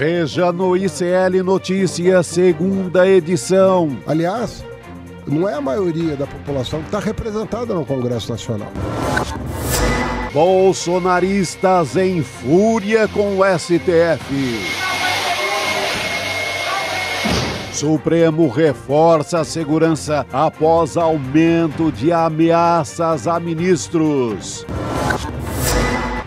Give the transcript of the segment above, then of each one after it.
Veja no ICL Notícias, segunda edição. Aliás, não é a maioria da população que está representada no Congresso Nacional. Bolsonaristas em fúria com o STF. Supremo reforça a segurança após aumento de ameaças a ministros.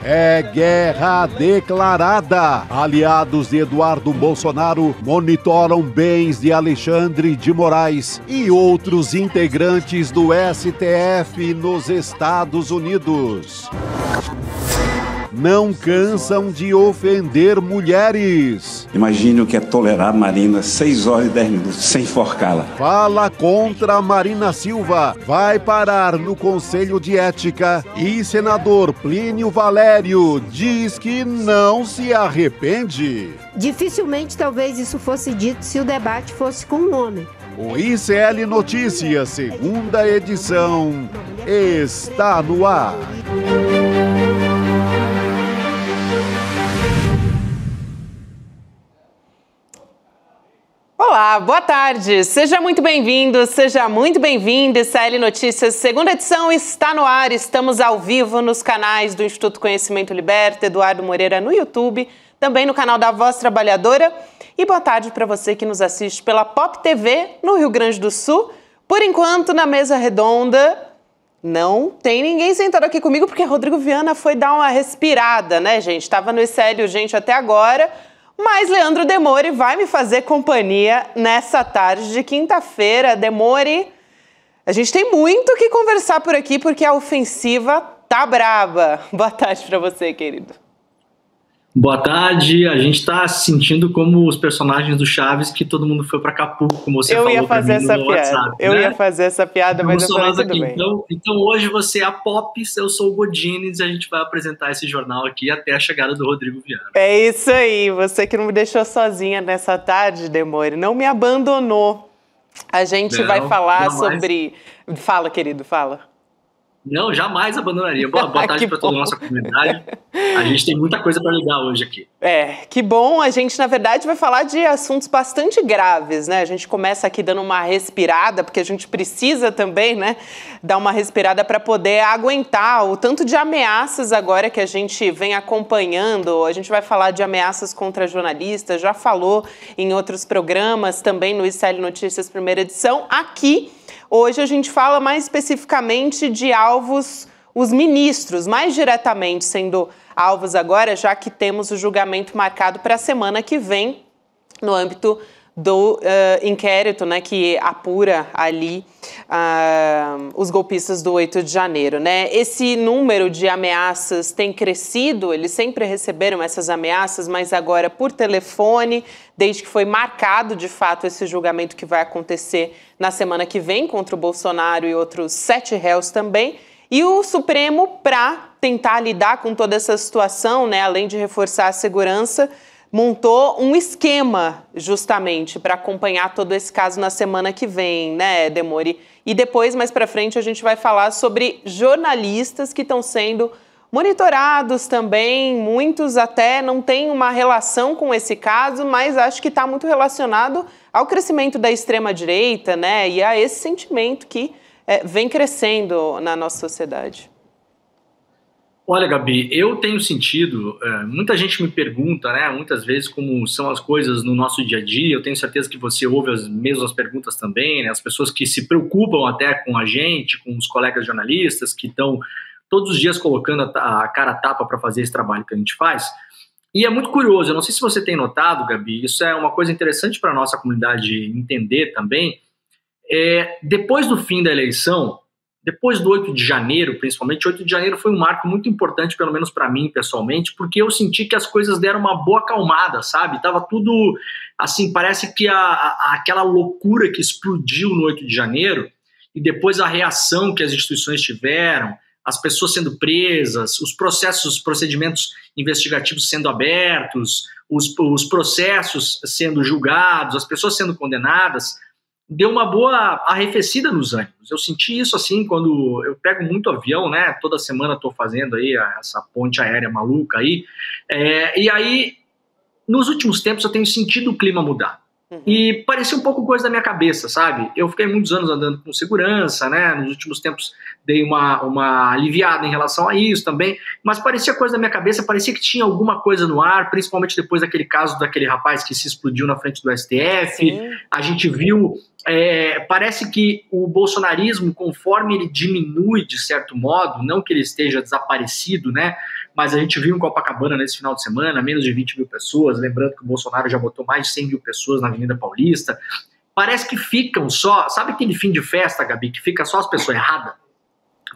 É guerra declarada. Aliados de Eduardo Bolsonaro monitoram bens de Alexandre de Moraes e outros integrantes do STF nos Estados Unidos. Não cansam de ofender mulheres. Imagine o que é tolerar Marina 6 horas e 10 minutos sem enforcá-la. Fala contra Marina Silva. Vai parar no Conselho de Ética. E senador Plínio Valério diz que não se arrepende. Dificilmente talvez isso fosse dito se o debate fosse com um homem. O ICL Notícias, segunda edição, está no ar. Olá, boa tarde. Seja muito bem-vindo, seja muito bem-vinda. ICL Notícias, segunda edição, está no ar. Estamos ao vivo nos canais do Instituto Conhecimento Liberta, Eduardo Moreira no YouTube, também no canal da Voz Trabalhadora. E boa tarde para você que nos assiste pela Pop TV no Rio Grande do Sul. Por enquanto, na mesa redonda, não tem ninguém sentado aqui comigo, porque Rodrigo Viana foi dar uma respirada, né, gente? Estava no ICL Urgente até agora. Mas Leandro Demore vai me fazer companhia nessa tarde de quinta-feira. Demore, a gente tem muito o que conversar por aqui porque a ofensiva tá braba. Boa tarde para você, querido. Boa tarde, a gente tá se sentindo como os personagens do Chaves que todo mundo foi para Acapulco, como você falou pra mim no WhatsApp. Eu ia fazer essa piada, mas eu falei tudo bem. Então hoje você é a Pop, eu sou o Godines e a gente vai apresentar esse jornal aqui até a chegada do Rodrigo Viana. É isso aí, você que não me deixou sozinha nessa tarde, Demore, não me abandonou. A gente vai falar sobre... Fala, querido, fala. Não, jamais abandonaria. Boa tarde para toda a nossa comunidade. A gente tem muita coisa para ligar hoje aqui. Que bom. A gente, na verdade, vai falar de assuntos bastante graves, né? A gente começa aqui dando uma respirada, porque a gente precisa também, né, dar uma respirada para poder aguentar o tanto de ameaças agora que a gente vem acompanhando. A gente vai falar de ameaças contra jornalistas, já falou em outros programas, também no ICL Notícias, primeira edição. Aqui, hoje a gente fala mais especificamente de alvos, os ministros, mais diretamente sendo alvos agora, já que temos o julgamento marcado para a semana que vem, no âmbito do inquérito, né, que apura ali os golpistas do 8 de janeiro, né? Esse número de ameaças tem crescido, eles sempre receberam essas ameaças, mas agora por telefone, desde que foi marcado de fato esse julgamento que vai acontecer na semana que vem contra o Bolsonaro e outros 7 réus também. E o Supremo, para tentar lidar com toda essa situação, né, além de reforçar a segurança, montou um esquema justamente para acompanhar todo esse caso na semana que vem, né, Demore? E depois, mais para frente, a gente vai falar sobre jornalistas que estão sendo monitorados também. Muitos até não têm uma relação com esse caso, mas acho que está muito relacionado ao crescimento da extrema-direita, né, e a esse sentimento que vem crescendo na nossa sociedade. Olha, Gabi, eu tenho sentido, muita gente me pergunta, né, muitas vezes como são as coisas no nosso dia a dia. Eu tenho certeza que você ouve as mesmas perguntas também, né, as pessoas que se preocupam até com a gente, com os colegas jornalistas que estão todos os dias colocando a cara a tapa para fazer esse trabalho que a gente faz. E é muito curioso, eu não sei se você tem notado, Gabi, isso é uma coisa interessante para a nossa comunidade entender também. Depois do fim da eleição, depois do 8 de janeiro, principalmente, 8 de janeiro foi um marco muito importante, pelo menos para mim, pessoalmente, porque eu senti que as coisas deram uma boa acalmada, sabe? Tava tudo, assim, parece que aquela loucura que explodiu no 8 de janeiro, e depois a reação que as instituições tiveram, as pessoas sendo presas, os procedimentos investigativos sendo abertos, os processos sendo julgados, as pessoas sendo condenadas, deu uma boa arrefecida nos ânimos. Eu senti isso assim quando eu pego muito avião, né? Toda semana estou fazendo aí essa ponte aérea maluca aí. E aí nos últimos tempos eu tenho sentido o clima mudar. E parecia um pouco coisa da minha cabeça, sabe? Eu fiquei muitos anos andando com segurança, né? Nos últimos tempos dei uma aliviada em relação a isso também, mas parecia coisa da minha cabeça, parecia que tinha alguma coisa no ar, principalmente depois daquele caso daquele rapaz que se explodiu na frente do STF. Sim. A gente viu, parece que o bolsonarismo, conforme ele diminui de certo modo, não que ele esteja desaparecido, né? Mas a gente viu em Copacabana nesse final de semana, menos de 20 mil pessoas, lembrando que o Bolsonaro já botou mais de 100 mil pessoas na Avenida Paulista. Parece que ficam só, sabe aquele fim de festa, Gabi, que fica só as pessoas erradas?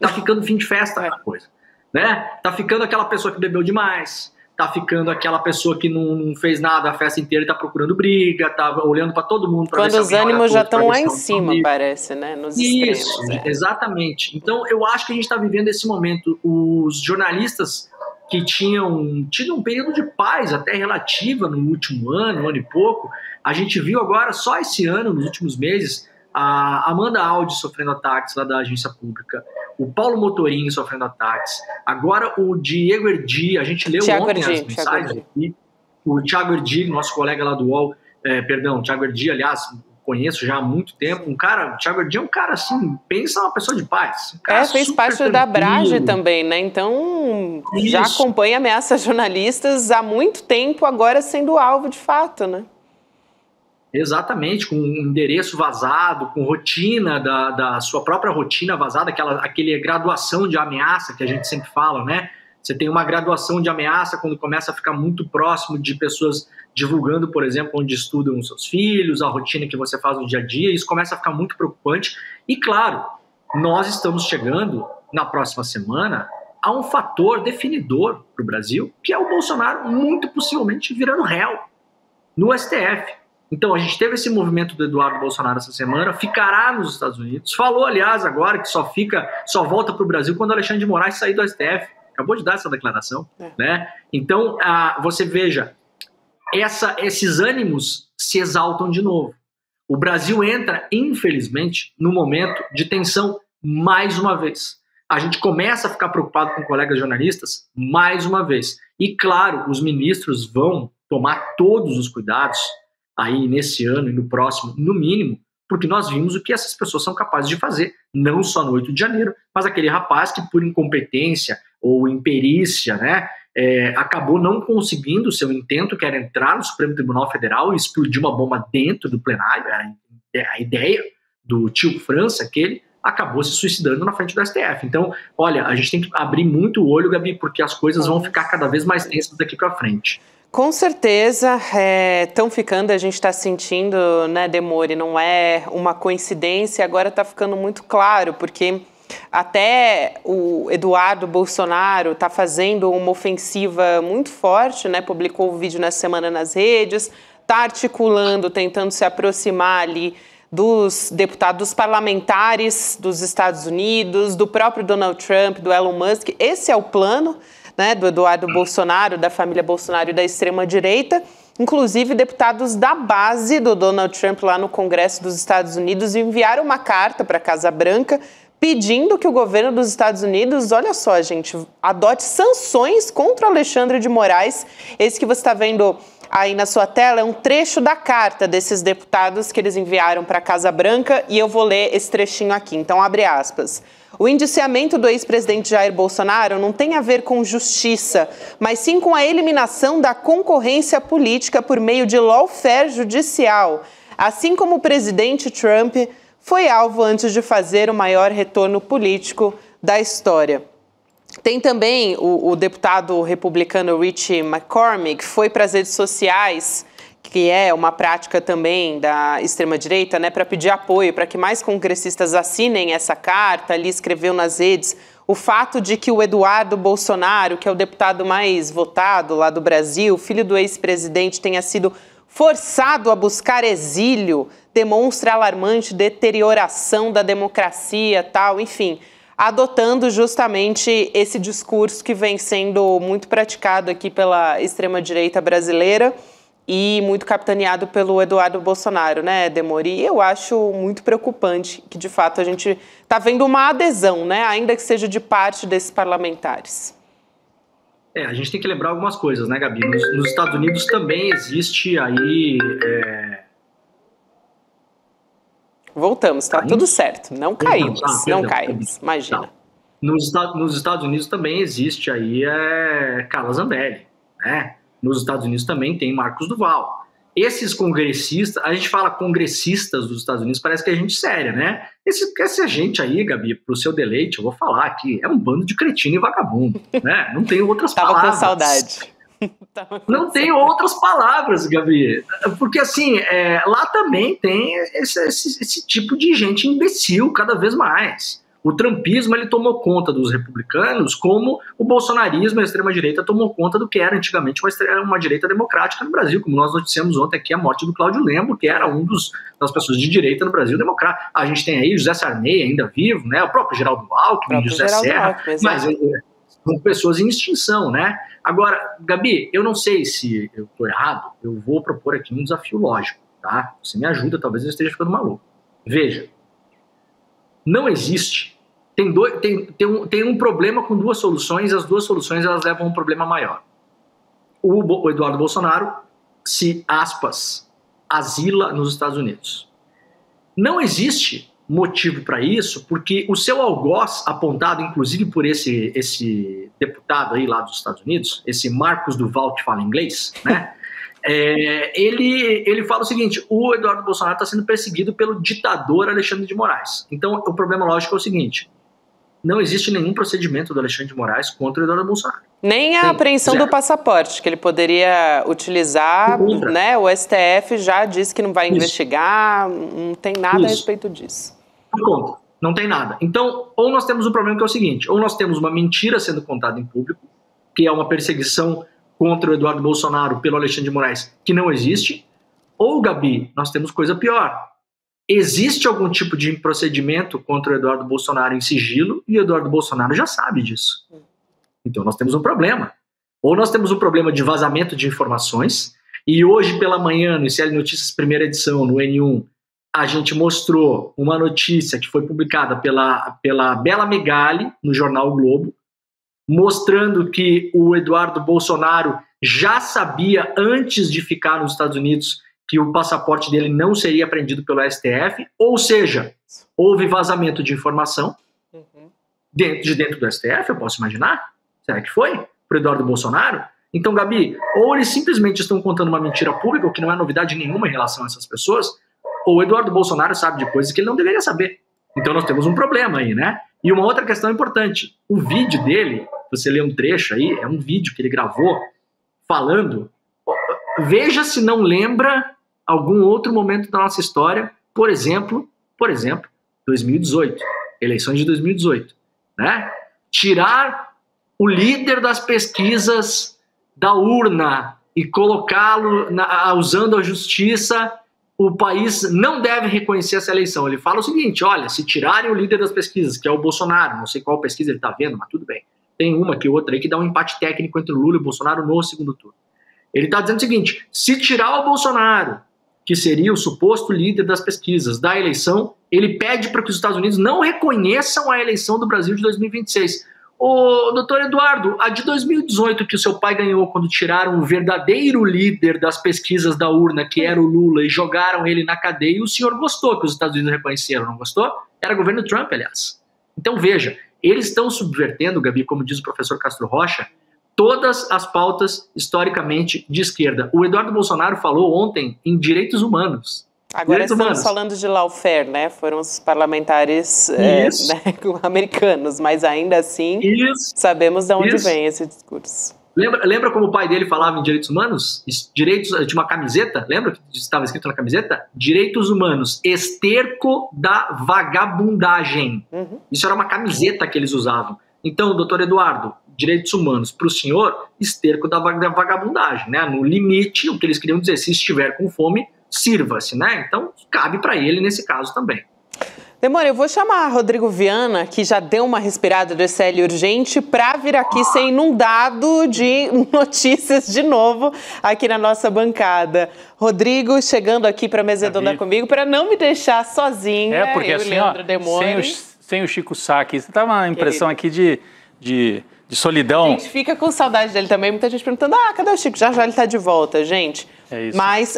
Tá ficando fim de festa a coisa, né? Tá ficando aquela pessoa que bebeu demais, tá ficando aquela pessoa que não fez nada a festa inteira e tá procurando briga, tá olhando para todo mundo. Quando os ânimos já estão lá em cima, parece, né? Nos extremos. Isso, exatamente. Então eu acho que a gente está vivendo esse momento. Os jornalistas que tinham tido um período de paz até relativa no último ano e pouco, a gente viu agora, só esse ano, nos últimos meses, a Amanda Aldi sofrendo ataques lá da agência pública, o Paulo Motorini sofrendo ataques, agora o Diego Erdi, a gente leu ontem as mensagens aqui, o Thiago Erdi, nosso colega lá do UOL, Thiago Erdi, aliás, conheço já há muito tempo, o Thiago Erdi é um cara assim, pensa uma pessoa de paz. Fez parte da Brage também, né? Então já acompanha ameaças jornalistas há muito tempo, agora sendo alvo de fato, né? Exatamente, com um endereço vazado, com rotina da sua própria rotina vazada, aquele graduação de ameaça que a gente sempre fala, né? Você tem uma graduação de ameaça quando começa a ficar muito próximo de pessoas divulgando, por exemplo, onde estudam os seus filhos, a rotina que você faz no dia a dia, isso começa a ficar muito preocupante. E claro, nós estamos chegando na próxima semana a um fator definidor para o Brasil, que é o Bolsonaro muito possivelmente virando réu no STF. Então, a gente teve esse movimento do Eduardo Bolsonaro essa semana, ficará nos Estados Unidos. Falou, aliás, agora que só volta para o Brasil quando Alexandre de Moraes sair do STF. Acabou de dar essa declaração, né? Então, você veja, esses ânimos se exaltam de novo. O Brasil entra, infelizmente, num momento de tensão mais uma vez. A gente começa a ficar preocupado com colegas jornalistas mais uma vez. E, claro, os ministros vão tomar todos os cuidados aí nesse ano e no próximo, no mínimo, porque nós vimos o que essas pessoas são capazes de fazer, não só no 8 de janeiro, mas aquele rapaz que por incompetência ou imperícia, né, acabou não conseguindo o seu intento, que era entrar no Supremo Tribunal Federal e explodir uma bomba dentro do plenário, era a ideia do tio França, aquele, acabou se suicidando na frente do STF. Então, olha, a gente tem que abrir muito o olho, Gabi, porque as coisas vão ficar cada vez mais tensas daqui para frente. Com certeza, estão ficando, a gente está sentindo, né, Demori, não é uma coincidência, agora está ficando muito claro, porque até o Eduardo Bolsonaro está fazendo uma ofensiva muito forte, né, publicou o vídeo nessa semana nas redes, está articulando, tentando se aproximar ali dos deputados, dos parlamentares dos Estados Unidos, do próprio Donald Trump, do Elon Musk. Esse é o plano, né, do Eduardo Bolsonaro, da família Bolsonaro e da extrema-direita. Inclusive, deputados da base do Donald Trump lá no Congresso dos Estados Unidos enviaram uma carta para a Casa Branca pedindo que o governo dos Estados Unidos, olha só, gente, adote sanções contra o Alexandre de Moraes. Esse que você está vendo aí na sua tela é um trecho da carta desses deputados que eles enviaram para a Casa Branca e eu vou ler esse trechinho aqui. Então, abre aspas. O indiciamento do ex-presidente Jair Bolsonaro não tem a ver com justiça, mas sim com a eliminação da concorrência política por meio de lawfare judicial, assim como o presidente Trump foi alvo antes de fazer o maior retorno político da história. Tem também o deputado republicano Richie McCormick, que foi para as redes sociais, que é uma prática também da extrema-direita, né, para pedir apoio, para que mais congressistas assinem essa carta. Ali escreveu nas redes o fato de que o Eduardo Bolsonaro, que é o deputado mais votado lá do Brasil, filho do ex-presidente, tenha sido forçado a buscar exílio, demonstra alarmante deterioração da democracia, tal, enfim, adotando justamente esse discurso que vem sendo muito praticado aqui pela extrema-direita brasileira e muito capitaneado pelo Eduardo Bolsonaro, né, Demori? Eu acho muito preocupante que, de fato, a gente está vendo uma adesão, né, ainda que seja de parte desses parlamentares. A gente tem que lembrar algumas coisas, né, Gabi? Nos Estados Unidos também existe aí... Voltamos, tá tudo certo. Não caímos, não caímos, imagina. Tá. Nos Estados Unidos também existe aí Carla Zambelli, né? Nos Estados Unidos também tem Marcos Duval. Esses congressistas, a gente fala congressistas dos Estados Unidos, parece que é gente séria, né? Essa gente aí, Gabi, pro seu deleite, eu vou falar aqui, é um bando de cretino e vagabundo, né? Não tem outras palavras. Tava com saudade. Não tem outras palavras, Gabi. Porque, assim, lá também tem esse tipo de gente imbecil cada vez mais. O trumpismo, ele tomou conta dos republicanos como o bolsonarismo e a extrema-direita tomou conta do que era antigamente uma direita democrática no Brasil, como nós noticiamos ontem aqui a morte do Cláudio Lembro, que era das pessoas de direita no Brasil democrático. A gente tem aí José Sarney ainda vivo, né? O próprio Geraldo Alckmin, José Serra, mas são pessoas em extinção, né? Agora, Gabi, eu não sei se eu estou errado, eu vou propor aqui um desafio lógico, tá? Você me ajuda, talvez eu esteja ficando maluco. Veja, não existe, tem um problema com duas soluções, e as duas soluções elas levam a um problema maior. O Eduardo Bolsonaro se, aspas, asila nos Estados Unidos. Não existe motivo para isso, porque o seu algoz, apontado inclusive por esse deputado aí lá dos Estados Unidos, esse Marcos Duval que fala inglês, né? Ele fala o seguinte: o Eduardo Bolsonaro está sendo perseguido pelo ditador Alexandre de Moraes. Então o problema lógico é o seguinte: não existe nenhum procedimento do Alexandre de Moraes contra o Eduardo Bolsonaro. Nem a apreensão do passaporte, que ele poderia utilizar, né? O STF já disse que não vai investigar, não tem nada a respeito disso. Não tem nada. Então, ou nós temos um problema que é o seguinte: ou nós temos uma mentira sendo contada em público, que é uma perseguição contra o Eduardo Bolsonaro pelo Alexandre de Moraes, que não existe, ou, Gabi, nós temos coisa pior. Existe algum tipo de procedimento contra o Eduardo Bolsonaro em sigilo e o Eduardo Bolsonaro já sabe disso. Então nós temos um problema. Ou nós temos um problema de vazamento de informações, e hoje pela manhã, no ICL Notícias primeira edição, no N1, a gente mostrou uma notícia que foi publicada pela Bela Megali, no jornal o Globo, mostrando que o Eduardo Bolsonaro já sabia, antes de ficar nos Estados Unidos, que o passaporte dele não seria apreendido pelo STF, ou seja, houve vazamento de informação dentro do STF, eu posso imaginar? Será que foi? Para o Eduardo Bolsonaro? Então, Gabi, ou eles simplesmente estão contando uma mentira pública, o que não é novidade nenhuma em relação a essas pessoas, ou o Eduardo Bolsonaro sabe de coisas que ele não deveria saber. Então nós temos um problema aí, né? E uma outra questão importante, o vídeo dele, você lê um trecho aí, é um vídeo que ele gravou falando, veja se não lembra algum outro momento da nossa história, por exemplo, 2018, eleições de 2018, né? Tirar o líder das pesquisas da urna e colocá-lo usando a justiça. O país não deve reconhecer essa eleição. Ele fala o seguinte: olha, se tirarem o líder das pesquisas, que é o Bolsonaro, não sei qual pesquisa ele está vendo, mas tudo bem, tem uma que outra aí que dá um empate técnico entre o Lula e o Bolsonaro no segundo turno. Ele está dizendo o seguinte: se tirar o Bolsonaro, que seria o suposto líder das pesquisas, da eleição, ele pede para que os Estados Unidos não reconheçam a eleição do Brasil de 2026. Ô, doutor Eduardo, a de 2018 que o seu pai ganhou quando tiraram o verdadeiro líder das pesquisas da urna, que era o Lula, e jogaram ele na cadeia, o senhor gostou que os Estados Unidos reconheceram, não gostou? Era governo Trump, aliás. Então veja, eles estão subvertendo, Gabi, como diz o professor Castro Rocha, todas as pautas historicamente de esquerda. O Eduardo Bolsonaro falou ontem em direitos humanos. Agora estamos falando de lawfare, né? Foram os parlamentares né, americanos, mas ainda assim sabemos de onde vem esse discurso. Lembra como o pai dele falava em direitos humanos? Direitos de uma camiseta, lembra que estava escrito na camiseta? Direitos humanos, esterco da vagabundagem. Isso era uma camiseta que eles usavam. Então, doutor Eduardo, direitos humanos para o senhor, esterco da vagabundagem, né? No limite, o que eles queriam dizer, se estiver com fome, sirva-se, né? Então, cabe para ele nesse caso também. Demônio, eu vou chamar Rodrigo Viana, que já deu uma respirada do ICL Urgente, para vir aqui ser inundado de notícias de novo aqui na nossa bancada. Rodrigo, chegando aqui para a mesa redonda comigo, para não me deixar sozinha. Porque assim, ó, sem o Chico Sá aqui, você tava uma impressão aqui de de solidão. A gente fica com saudade dele também, muita gente perguntando, cadê o Chico? Já ele tá de volta, gente. É isso. Mas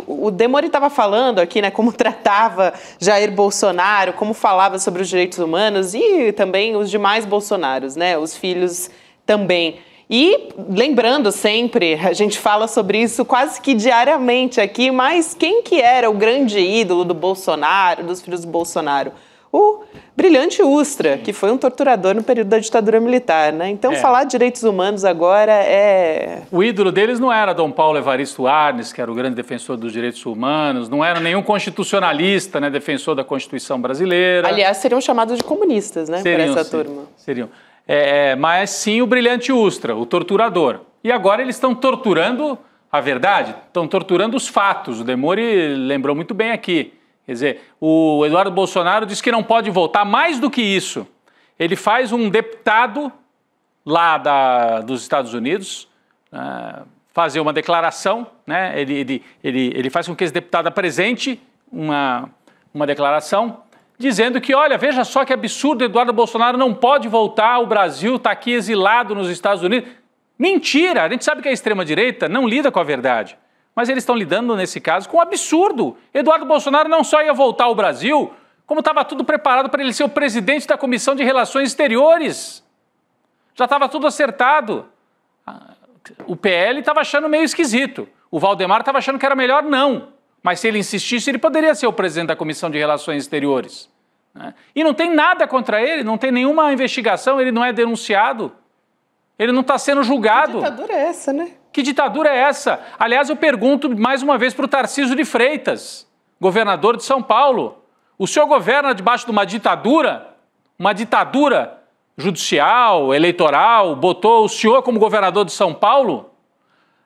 o Demori estava falando aqui, né, como tratava Jair Bolsonaro, como falava sobre os direitos humanos e também os demais Bolsonaros, né, os filhos também. E lembrando sempre, a gente fala sobre isso quase que diariamente aqui, mas quem que era o grande ídolo do Bolsonaro, dos filhos do Bolsonaro? O Brilhante Ustra, que foi um torturador no período da ditadura militar, né? Então, falar de direitos humanos agora é... O ídolo deles não era Dom Paulo Evaristo Arnes, que era o grande defensor dos direitos humanos, não era nenhum constitucionalista, né, defensor da Constituição brasileira. Aliás, seriam chamados de comunistas, né, por essa turma. Seriam. Mas sim o Brilhante Ustra, o torturador. E agora eles estão torturando a verdade, estão torturando os fatos. O Demori lembrou muito bem aqui. Quer dizer, o Eduardo Bolsonaro diz que não pode voltar. Mais do que isso, ele faz um deputado lá dos Estados Unidos fazer uma declaração, né? Ele faz com que esse deputado apresente uma declaração dizendo que, olha, veja só que absurdo, Eduardo Bolsonaro não pode voltar, o Brasil está aqui exilado nos Estados Unidos. Mentira! A gente sabe que a extrema-direita não lida com a verdade. Mas eles estão lidando, nesse caso, com um absurdo. Eduardo Bolsonaro não só ia voltar ao Brasil, como estava tudo preparado para ele ser o presidente da Comissão de Relações Exteriores. Já estava tudo acertado. O PL estava achando meio esquisito. O Valdemar estava achando que era melhor não. Mas se ele insistisse, ele poderia ser o presidente da Comissão de Relações Exteriores. Né? E não tem nada contra ele, não tem nenhuma investigação, ele não é denunciado. Ele não está sendo julgado. Que ditadura é essa, né? Que ditadura é essa? Aliás, eu pergunto mais uma vez para o Tarcísio de Freitas, governador de São Paulo. O senhor governa debaixo de uma ditadura judicial, eleitoral, botou o senhor como governador de São Paulo?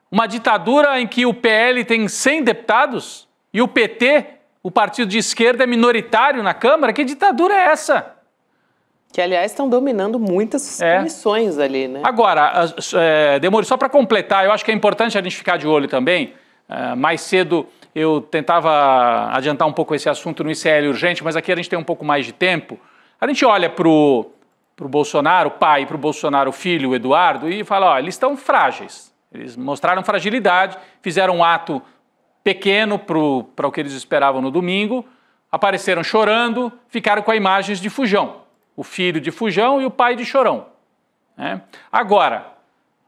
Uma ditadura em que o PL tem 100 deputados e o PT, o partido de esquerda, é minoritário na Câmara? Que ditadura é essa? Que, aliás, estão dominando muitas comissões ali, né? Agora, Demori, só para completar, eu acho que é importante a gente ficar de olho também. Mais cedo eu tentava adiantar um pouco esse assunto no ICL Urgente, mas aqui a gente tem um pouco mais de tempo. A gente olha para o Bolsonaro, pai, e para o Bolsonaro, filho, o Eduardo, e fala, eles estão frágeis. Eles mostraram fragilidade, fizeram um ato pequeno para o que eles esperavam no domingo, apareceram chorando, ficaram com a imagem de Fujão. O filho de Fujão e o pai de Chorão. Né? Agora,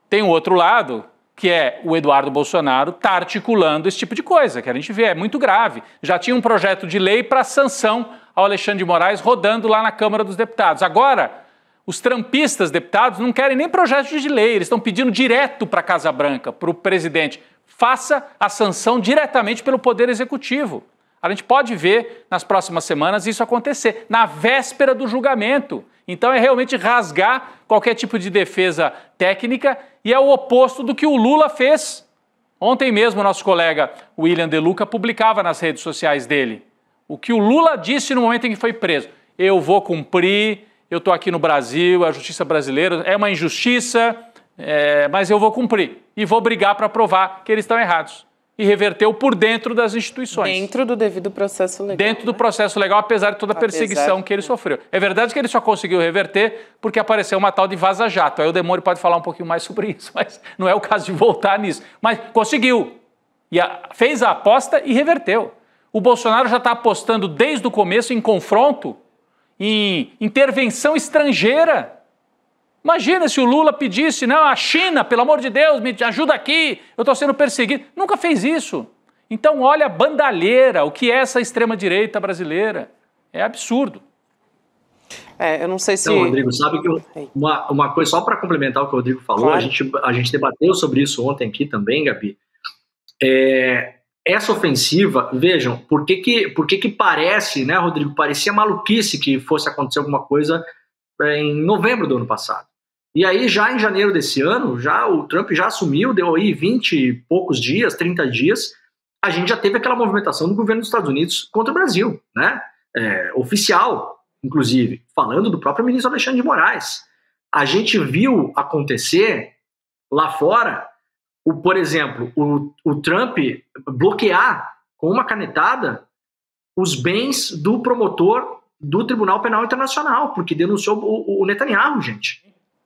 tem o outro lado, que é o Eduardo Bolsonaro está articulando esse tipo de coisa, que a gente vê, é muito grave. Já tinha um projeto de lei para sanção ao Alexandre de Moraes rodando lá na Câmara dos Deputados. Agora, os trumpistas deputados não querem nem projeto de lei, eles estão pedindo direto para a Casa Branca, para o presidente, faça a sanção diretamente pelo Poder Executivo. A gente pode ver nas próximas semanas isso acontecer, na véspera do julgamento. Então é realmente rasgar qualquer tipo de defesa técnica e é o oposto do que o Lula fez. Ontem mesmo o nosso colega William De Luca publicava nas redes sociais dele o que o Lula disse no momento em que foi preso. Eu vou cumprir, eu estou aqui no Brasil, a justiça brasileira é uma injustiça, mas eu vou cumprir e vou brigar para provar que eles estão errados. E reverteu por dentro das instituições. Dentro do devido processo legal. Dentro do processo legal, apesar de toda a perseguição que ele sofreu. É verdade que ele só conseguiu reverter porque apareceu uma tal de vaza-jato. Aí o Demori pode falar um pouquinho mais sobre isso, mas não é o caso de voltar nisso. Mas conseguiu. E fez a aposta e reverteu. O Bolsonaro já está apostando desde o começo em confronto, em intervenção estrangeira. Imagina se o Lula pedisse, não, a China, pelo amor de Deus, me ajuda aqui, eu estou sendo perseguido. Nunca fez isso. Então olha a bandalheira, o que é essa extrema-direita brasileira. É absurdo. Eu não sei se... Então, Rodrigo, sabe que uma coisa, só para complementar o que o Rodrigo falou, claro. a gente debateu sobre isso ontem aqui também, Gabi. Essa ofensiva, vejam, por que parece, né, Rodrigo, parecia maluquice que fosse acontecer alguma coisa em novembro do ano passado. E aí, já em janeiro desse ano, o Trump já assumiu, deu aí 20 e poucos dias, 30 dias, a gente já teve aquela movimentação do governo dos Estados Unidos contra o Brasil, né? Oficial, inclusive, falando do próprio ministro Alexandre de Moraes. A gente viu acontecer lá fora, por exemplo, o Trump bloquear com uma canetada os bens do promotor do Tribunal Penal Internacional, porque denunciou o Netanyahu, gente.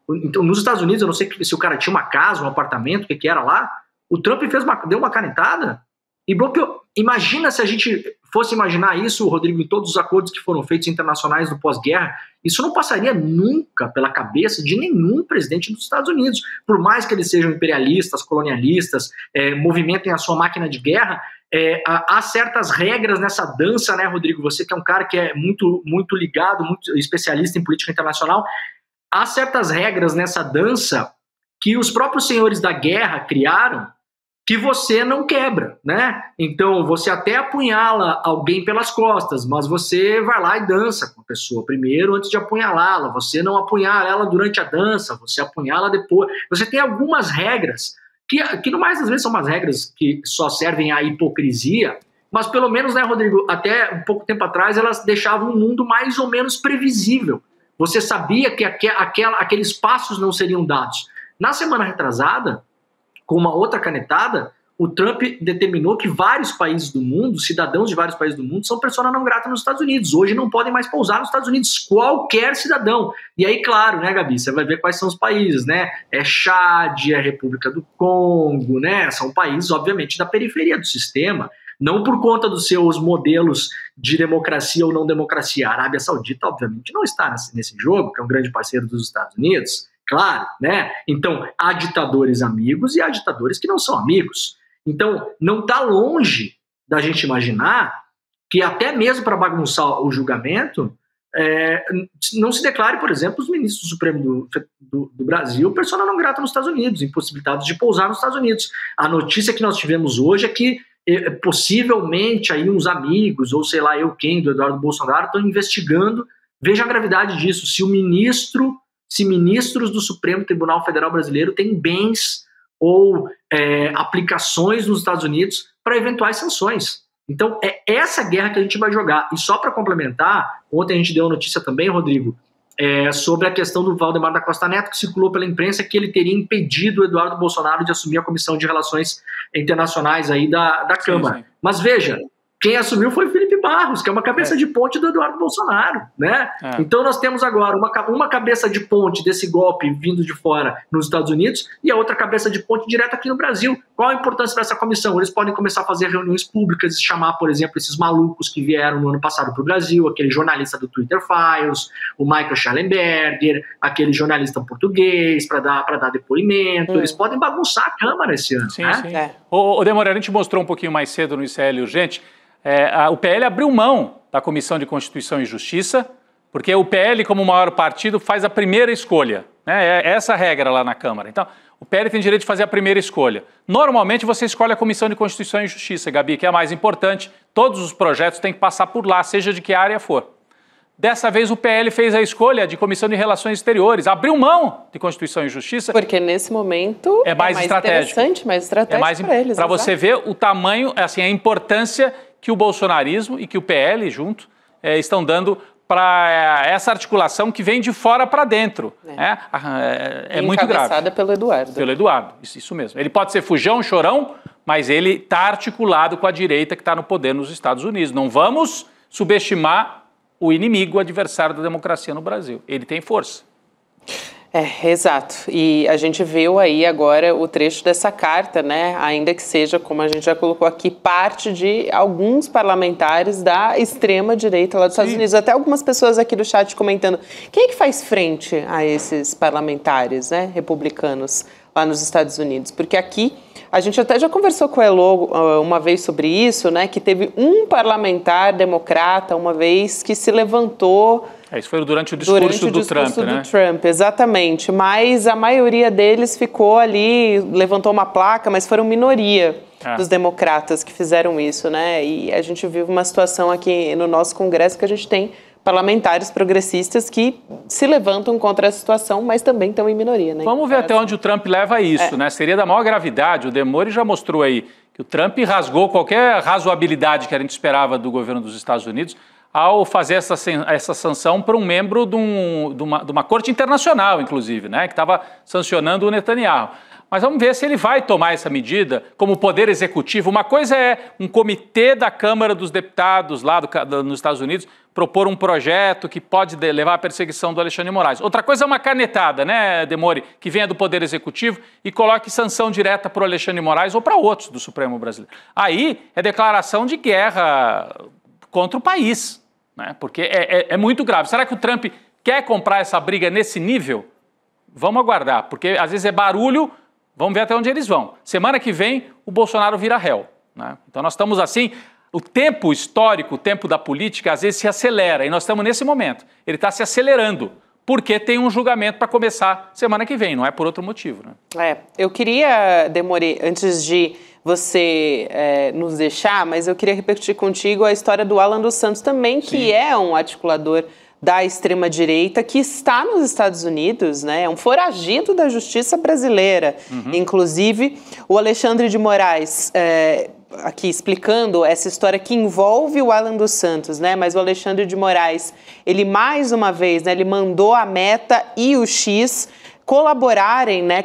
Então, nos Estados Unidos, eu não sei se o cara tinha uma casa, um apartamento, o que era lá, o Trump deu uma canetada e bloqueou. Imagina se a gente fosse imaginar isso, Rodrigo, em todos os acordos que foram feitos internacionais do pós-guerra, isso não passaria nunca pela cabeça de nenhum presidente dos Estados Unidos. Por mais que eles sejam imperialistas, colonialistas, movimentem a sua máquina de guerra, há certas regras nessa dança, né, Rodrigo? Você que é um cara que é muito, muito ligado, muito especialista em política internacional, há certas regras nessa dança que os próprios senhores da guerra criaram que você não quebra, né? Então, você até apunhala alguém pelas costas, mas você vai lá e dança com a pessoa primeiro antes de apunhalá-la. Você não apunhala ela durante a dança, você apunhala depois. Você tem algumas regras que no mais, às vezes, são umas regras que só servem à hipocrisia, mas pelo menos, né, Rodrigo, até um pouco tempo atrás, elas deixavam o mundo mais ou menos previsível. Você sabia que aqueles passos não seriam dados. Na semana retrasada, com uma outra canetada, o Trump determinou que vários países do mundo, cidadãos de vários países do mundo, são persona não grata nos Estados Unidos. Hoje não podem mais pousar nos Estados Unidos, qualquer cidadão. E aí, claro, né, Gabi, você vai ver quais são os países, né? É Chad, é República do Congo, né? São países, obviamente, da periferia do sistema, não por conta dos seus modelos de democracia ou não democracia. A Arábia Saudita, obviamente, não está nesse jogo, que é um grande parceiro dos Estados Unidos. Claro, né? Então, há ditadores amigos e há ditadores que não são amigos. Então, não está longe da gente imaginar que até mesmo para bagunçar o julgamento, não se declare, por exemplo, os ministros do Supremo do Brasil persona não grata nos Estados Unidos, impossibilitados de pousar nos Estados Unidos. A notícia que nós tivemos hoje é que possivelmente aí uns amigos, ou sei lá eu quem, do Eduardo Bolsonaro, estão investigando. Veja a gravidade disso. Se ministros do Supremo Tribunal Federal Brasileiro têm bens ou aplicações nos Estados Unidos para eventuais sanções. Então, é essa guerra que a gente vai jogar. E só para complementar, ontem a gente deu notícia também, Rodrigo, sobre a questão do Valdemar da Costa Neto, que circulou pela imprensa que ele teria impedido o Eduardo Bolsonaro de assumir a Comissão de Relações Internacionais aí da Câmara. Sim. Mas veja, quem assumiu foi o Felipe Barros, que é uma cabeça de ponte do Eduardo Bolsonaro, né? Então nós temos agora uma cabeça de ponte desse golpe vindo de fora nos Estados Unidos e a outra cabeça de ponte direta aqui no Brasil. Qual a importância dessa comissão? Eles podem começar a fazer reuniões públicas e chamar, por exemplo, esses malucos que vieram no ano passado para o Brasil, aquele jornalista do Twitter Files, o Michael Schellenberger, aquele jornalista português para dar depoimento. Eles podem bagunçar a Câmara esse ano. Sim, né? sim. O Demore, a gente mostrou um pouquinho mais cedo no ICL Urgente. O PL abriu mão da Comissão de Constituição e Justiça, porque o PL, como maior partido, faz a primeira escolha. Né? É essa a regra lá na Câmara. Então, o PL tem direito de fazer a primeira escolha. Normalmente, você escolhe a Comissão de Constituição e Justiça, Gabi, que é a mais importante. Todos os projetos têm que passar por lá, seja de que área for. Dessa vez, o PL fez a escolha de Comissão de Relações Exteriores. Abriu mão de Constituição e Justiça. Porque, nesse momento, é mais estratégico. Mais estratégico para eles. Para você ver o tamanho, assim, a importância que o bolsonarismo e que o PL junto estão dando para essa articulação que vem de fora para dentro. É muito grave. Encabeçada pelo Eduardo. Pelo Eduardo, isso mesmo. Ele pode ser fujão, chorão, mas ele está articulado com a direita que está no poder nos Estados Unidos. Não vamos subestimar o inimigo, o adversário da democracia no Brasil. Ele tem força. Exato. E a gente viu aí agora o trecho dessa carta, né? Ainda que seja, como a gente já colocou aqui, parte de alguns parlamentares da extrema-direita lá dos Estados Unidos. Até algumas pessoas aqui do chat comentando. Quem é que faz frente a esses parlamentares, né, republicanos lá nos Estados Unidos? Porque aqui, a gente até já conversou com o Elo uma vez sobre isso, né? Que teve um parlamentar democrata uma vez que se levantou... Isso foi durante o discurso do Trump, né? Exatamente. Mas a maioria deles ficou ali, levantou uma placa, mas foram minoria dos democratas que fizeram isso, né? E a gente vive uma situação aqui no nosso Congresso que a gente tem parlamentares progressistas que se levantam contra a situação, mas também estão em minoria, né? Vamos ver até onde o Trump leva isso, né? Seria da maior gravidade. O Demore já mostrou aí que o Trump rasgou qualquer razoabilidade que a gente esperava do governo dos Estados Unidos ao fazer essa sanção para um membro de uma corte internacional, inclusive, né, que estava sancionando o Netanyahu. Mas vamos ver se ele vai tomar essa medida como poder executivo. Uma coisa é um comitê da Câmara dos Deputados lá nos Estados Unidos propor um projeto que pode levar à perseguição do Alexandre de Moraes. Outra coisa é uma canetada, né, Demori, que venha do Poder Executivo e coloque sanção direta para o Alexandre de Moraes ou para outros do Supremo brasileiro. Aí é declaração de guerra contra o país, né, porque é muito grave. Será que o Trump quer comprar essa briga nesse nível? Vamos aguardar, porque às vezes é barulho. Vamos ver até onde eles vão. Semana que vem, o Bolsonaro vira réu, né? Então nós estamos assim, o tempo histórico, o tempo da política, às vezes se acelera, e nós estamos nesse momento. Ele está se acelerando, porque tem um julgamento para começar semana que vem, não é por outro motivo, né? Eu queria, Demori, antes de você nos deixar, mas eu queria repetir contigo a história do Alan dos Santos também, que é um articulador da extrema-direita que está nos Estados Unidos, né? É um foragido da justiça brasileira. Inclusive, o Alexandre de Moraes, aqui explicando essa história que envolve o Alan dos Santos, né? Mas o Alexandre de Moraes, ele mais uma vez, né, ele mandou a Meta e o X colaborarem, né,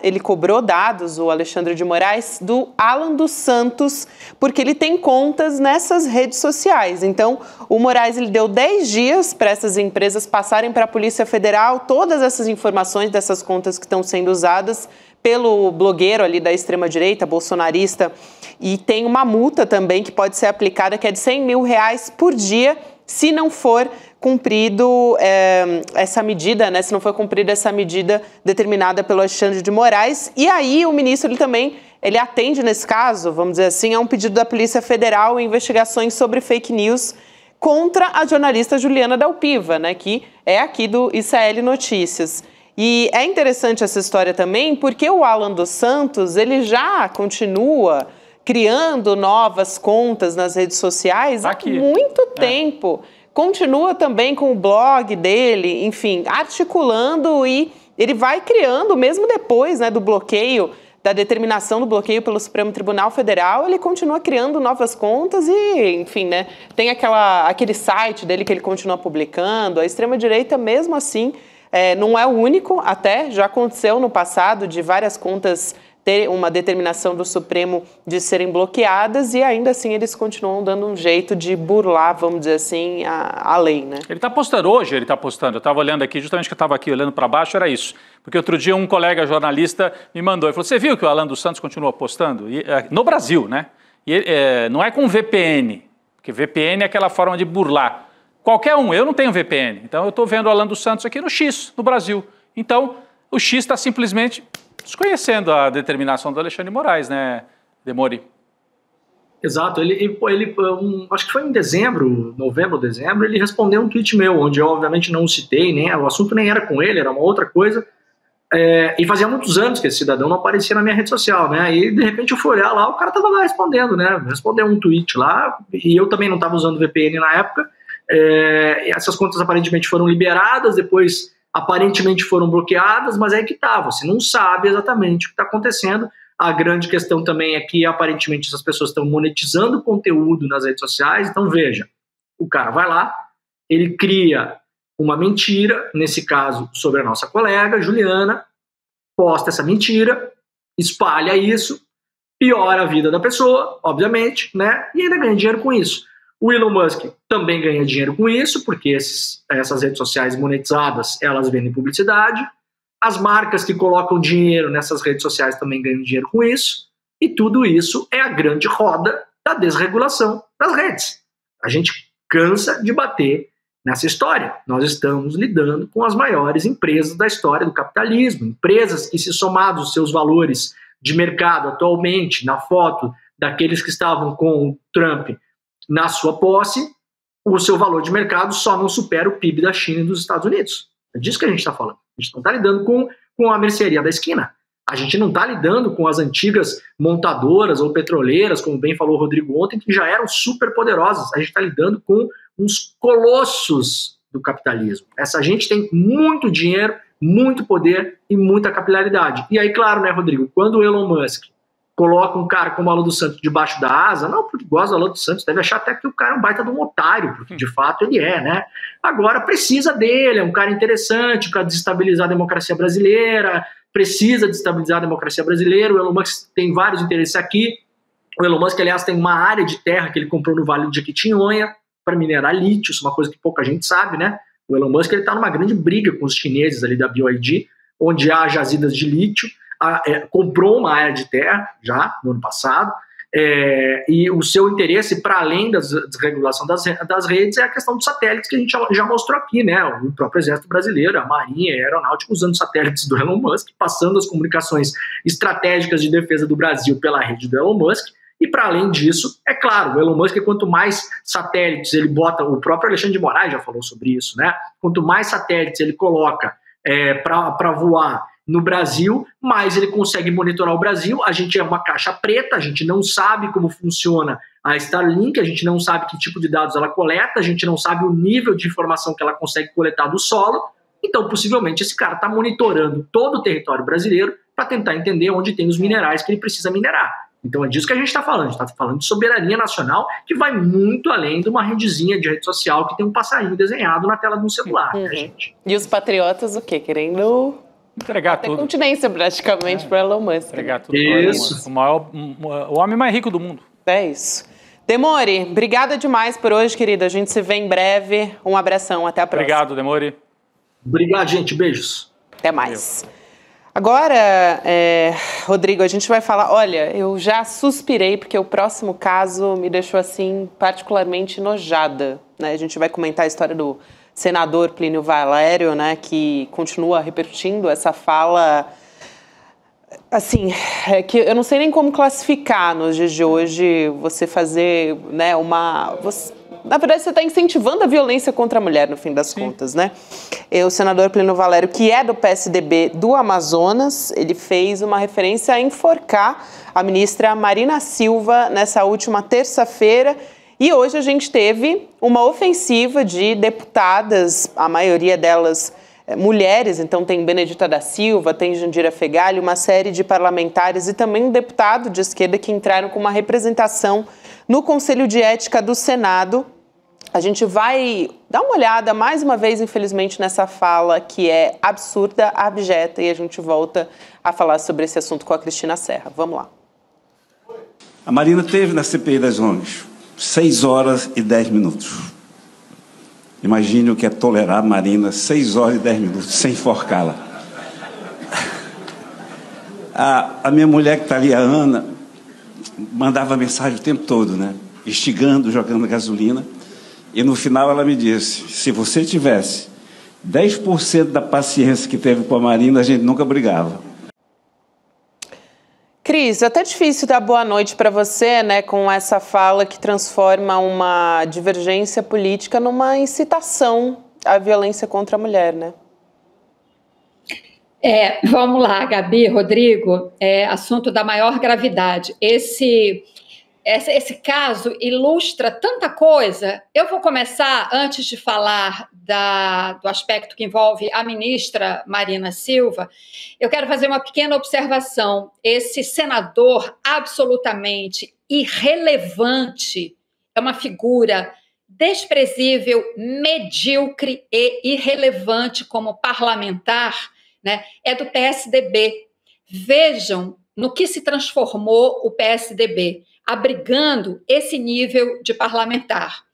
ele cobrou dados, o Alexandre de Moraes, do Alan dos Santos, porque ele tem contas nessas redes sociais. Então, o Moraes ele deu 10 dias para essas empresas passarem para a Polícia Federal todas essas informações dessas contas que estão sendo usadas pelo blogueiro ali da extrema-direita, bolsonarista, e tem uma multa também que pode ser aplicada, que é de R$100 mil por dia, se não for cumprido essa medida, né? Se não for cumprida essa medida determinada pelo Alexandre de Moraes. E aí o ministro ele atende nesse caso, vamos dizer assim, a um pedido da Polícia Federal em investigações sobre fake news contra a jornalista Juliana Dalpiva, né? Que é aqui do ICL Notícias. E é interessante essa história também, porque o Alan dos Santos, ele já continua criando novas contas nas redes sociais há muito tempo. Continua também com o blog dele, enfim, articulando, e ele vai criando, mesmo depois, né, do bloqueio, da determinação do bloqueio pelo Supremo Tribunal Federal, ele continua criando novas contas e, enfim, né, tem aquele site dele que ele continua publicando. A extrema-direita, mesmo assim, não é o único, até já aconteceu no passado de várias contas ter uma determinação do Supremo de serem bloqueadas, e ainda assim eles continuam dando um jeito de burlar, vamos dizer assim, a lei, né? Ele está postando hoje, eu estava olhando aqui, justamente que eu estava aqui olhando para baixo, era isso. Porque outro dia um colega jornalista me mandou, ele falou, você viu que o Alan dos Santos continua postando? No Brasil, né? E, não é com VPN, porque VPN é aquela forma de burlar. Qualquer um, eu não tenho VPN, então eu estou vendo o Alan dos Santos aqui no X, no Brasil. Então, o X está simplesmente desconhecendo a determinação do Alexandre de Moraes, né, Demori? Exato, acho que foi em novembro ou dezembro, ele respondeu um tweet meu, onde eu obviamente não o citei, né, o assunto nem era com ele, era uma outra coisa, e fazia muitos anos que esse cidadão não aparecia na minha rede social, né, e de repente eu fui olhar lá, o cara estava lá respondendo, né, respondeu um tweet lá, e eu também não estava usando VPN na época, essas contas aparentemente foram liberadas, depois aparentemente foram bloqueadas, mas é que você não sabe exatamente o que está acontecendo. A grande questão também é que aparentemente essas pessoas estão monetizando conteúdo nas redes sociais. Então veja, o cara vai lá, ele cria uma mentira, nesse caso sobre a nossa colega Juliana, posta essa mentira, espalha isso, piora a vida da pessoa, obviamente, né? E ainda ganha dinheiro com isso. O Elon Musk também ganha dinheiro com isso, porque essas redes sociais monetizadas, elas vendem publicidade. As marcas que colocam dinheiro nessas redes sociais também ganham dinheiro com isso. E tudo isso é a grande roda da desregulação das redes. A gente cansa de bater nessa história. Nós estamos lidando com as maiores empresas da história do capitalismo. Empresas que, se somados os seus valores de mercado atualmente, na foto daqueles que estavam com o Trump na sua posse, o seu valor de mercado só não supera o PIB da China e dos Estados Unidos. É disso que a gente está falando. A gente não está lidando com a mercearia da esquina. A gente não está lidando com as antigas montadoras ou petroleiras, como bem falou o Rodrigo ontem, que já eram super poderosas. A gente está lidando com uns colossos do capitalismo. Essa gente tem muito dinheiro, muito poder e muita capilaridade. E aí, claro, né, Rodrigo, quando o Elon Musk coloca um cara como o Alan dos Santos debaixo da asa, não porque gosta do Alan dos Santos, deve achar até que o cara é um baita de um otário, porque de fato ele é, né? Agora precisa dele, é um cara interessante para desestabilizar a democracia brasileira, precisa desestabilizar a democracia brasileira, o Elon Musk tem vários interesses aqui, o Elon Musk, aliás, tem uma área de terra que ele comprou no Vale do Jequitinhonha para minerar lítio, isso é uma coisa que pouca gente sabe, né? O Elon Musk está numa grande briga com os chineses ali da BYD, onde há jazidas de lítio, comprou uma área de terra já no ano passado, e o seu interesse, para além da desregulação das redes, é a questão dos satélites que a gente já mostrou aqui, né? O próprio Exército Brasileiro, a Marinha e a Aeronáutica usando satélites do Elon Musk, passando as comunicações estratégicas de defesa do Brasil pela rede do Elon Musk. E para além disso, é claro, o Elon Musk, quanto mais satélites ele bota, o próprio Alexandre de Moraes já falou sobre isso, né? Quanto mais satélites ele coloca para voar no Brasil, mais ele consegue monitorar o Brasil. A gente é uma caixa preta, a gente não sabe como funciona a Starlink, a gente não sabe que tipo de dados ela coleta, a gente não sabe o nível de informação que ela consegue coletar do solo. Então, possivelmente, esse cara está monitorando todo o território brasileiro para tentar entender onde tem os minerais que ele precisa minerar. Então é disso que a gente está falando. A gente está falando de soberania nacional, que vai muito além de uma redezinha de rede social que tem um passarinho desenhado na tela de um celular, né, gente? E os patriotas, o quê? Querendo entregar até tudo. Continência, praticamente, para Elon Musk. Entregar tudo Isso. o homem mais rico do mundo. É isso. Demore, obrigada demais por hoje, querida. A gente se vê em breve. Um abração, até a próxima. Obrigado, Demore. Obrigado, gente. Beijos. Até mais. Agora, Rodrigo, a gente vai falar... Olha, eu já suspirei porque o próximo caso me deixou, assim, particularmente enojada, né? A gente vai comentar a história do senador Plínio Valério, né? Que continua repercutindo essa fala... Assim, que eu não sei nem como classificar nos dias de hoje você fazer, né, na verdade, você está incentivando a violência contra a mulher, no fim das contas, né? O senador Plínio Valério, que é do PSDB do Amazonas, ele fez uma referência a enforcar a ministra Marina Silva nessa última terça-feira. E hoje a gente teve uma ofensiva de deputadas, a maioria delas mulheres, então tem Benedita da Silva, tem Jandira Fegali, uma série de parlamentares e também um deputado de esquerda que entraram com uma representação no Conselho de Ética do Senado. A gente vai dar uma olhada mais uma vez, infelizmente, nessa fala que é absurda, abjeta, e a gente volta a falar sobre esse assunto com a Cristina Serra. Vamos lá. A Marina teve na CPI das ONGs 6 horas e 10 minutos. Imagine o que é tolerar a Marina 6 horas e 10 minutos sem enforcá-la. A minha mulher que está ali, a Ana, mandava mensagem o tempo todo, né? Instigando, jogando gasolina. E no final ela me disse, se você tivesse 10% da paciência que teve com a Marina, a gente nunca brigava. Cris, é até difícil dar boa noite para você, né, com essa fala que transforma uma divergência política numa incitação à violência contra a mulher, né? Vamos lá, Gabi, Rodrigo, assunto da maior gravidade. Esse caso ilustra tanta coisa. Eu vou começar, antes de falar do aspecto que envolve a ministra Marina Silva, eu quero fazer uma pequena observação. Esse senador absolutamente irrelevante, é uma figura desprezível, medíocre e irrelevante como parlamentar, né? É do PSDB. Vejam no que se transformou o PSDB, abrigando esse nível de parlamentar.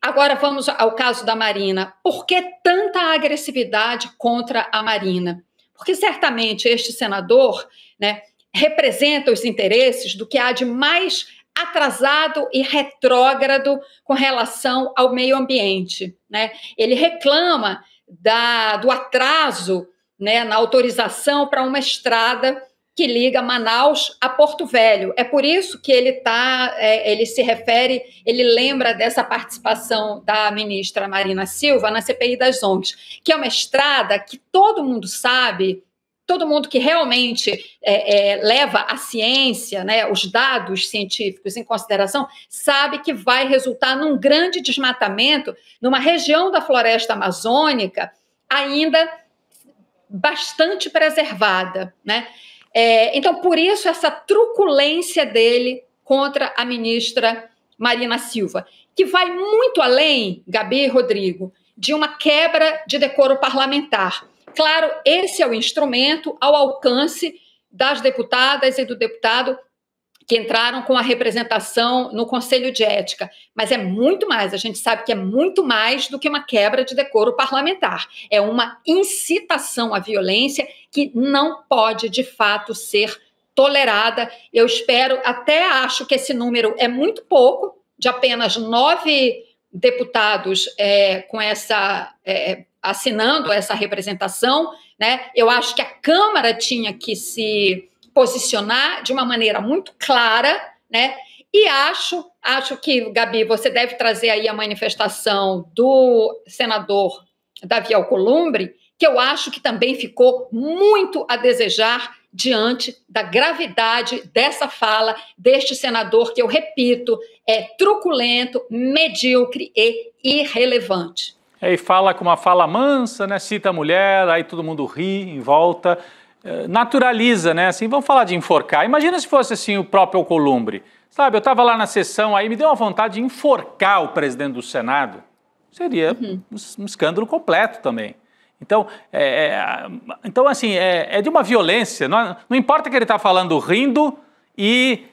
Agora vamos ao caso da Marina. Por que tanta agressividade contra a Marina? Porque certamente este senador, né, representa os interesses do que há de mais atrasado e retrógrado com relação ao meio ambiente, né? Ele reclama do atraso, né, na autorização para uma estrada que liga Manaus a Porto Velho. É por isso que ele se refere, ele lembra dessa participação da ministra Marina Silva na CPI das ONGs, que é uma estrada que todo mundo sabe, todo mundo que realmente leva a ciência, né, os dados científicos em consideração, sabe que vai resultar num grande desmatamento numa região da floresta amazônica ainda bastante preservada, né? Então, por isso, essa truculência dele contra a ministra Marina Silva, que vai muito além, Gabi e Rodrigo, de uma quebra de decoro parlamentar. Claro, esse é o instrumento ao alcance das deputadas e do deputado que entraram com a representação no Conselho de Ética, mas é muito mais, a gente sabe que é muito mais do que uma quebra de decoro parlamentar, é uma incitação à violência que não pode, de fato, ser tolerada. Eu espero, até acho que esse número é muito pouco, de apenas 9 deputados assinando essa representação, né? Eu acho que a Câmara tinha que se posicionar de uma maneira muito clara, né? E acho que, Gabi, você deve trazer aí a manifestação do senador Davi Alcolumbre, que eu acho que também ficou muito a desejar diante da gravidade dessa fala deste senador, que eu repito, é truculento, medíocre e irrelevante. E fala com uma fala mansa, né? Cita a mulher, aí todo mundo ri em volta. Naturaliza, né? Assim, vamos falar de enforcar. Imagina se fosse assim o próprio Alcolumbre. Sabe, eu estava lá na sessão, aí me deu uma vontade de enforcar o presidente do Senado. Seria um escândalo completo também. Então, assim, é de uma violência. Não importa que ele está falando rindo e